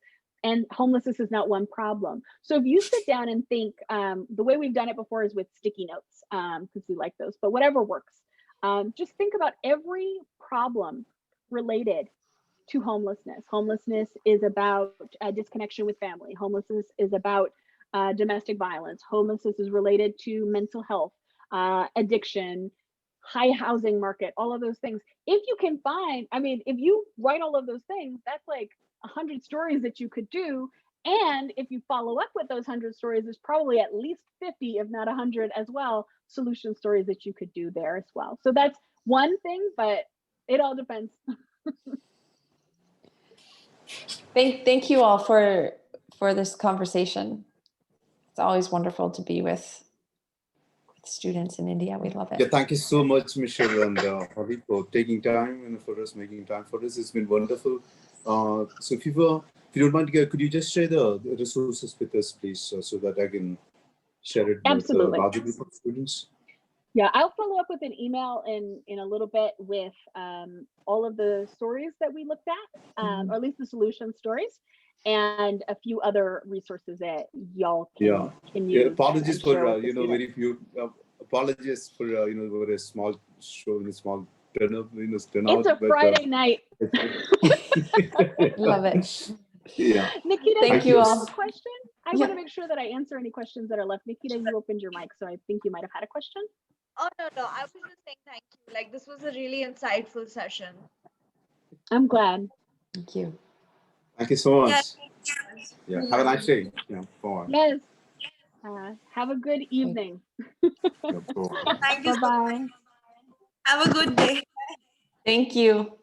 and homelessness is not one problem. So if you sit down and think, the way we've done it before is with sticky notes, because we like those, but whatever works. Just think about every problem related to homelessness. Homelessness is about disconnection with family. Homelessness is about domestic violence. Homelessness is related to mental health, addiction, high housing market, all of those things. If you can find, if you write all of those things, that's like 100 stories that you could do. And if you follow up with those 100 stories, there's probably at least 50, if not 100 as well, solution stories that you could do there as well. So that's one thing, but it all depends.
Thank you all for this conversation. It's always wonderful to be with students in India. We love it.
Yeah, thank you so much, Michelle and Harvey, for taking time and for us, making time for us. It's been wonderful. So if you don't mind, could you just share the resources with us, please, so that I can share it with the larger group of students?
Yeah, I'll follow up with an email in a little bit with all of the stories that we looked at, or at least the solution stories, and a few other resources that y'all can use.
Yeah, apologies for very few. Apologies for we're a small show in a small turnout.
It's a Friday night.
Love it.
Yeah.
Nikita,
thank you all.
Have a question? I want to make sure that I answer any questions that are left. Nikita, you opened your mic, so I think you might have had a question.
Oh, no, I was just saying thank you. Like, this was a really insightful session.
I'm glad.
Thank you.
Thank you so much. Yeah. Have a nice day. Bye.
Yes. Have a good evening.
Thank you.
Bye-bye.
Have a good day.
Thank you.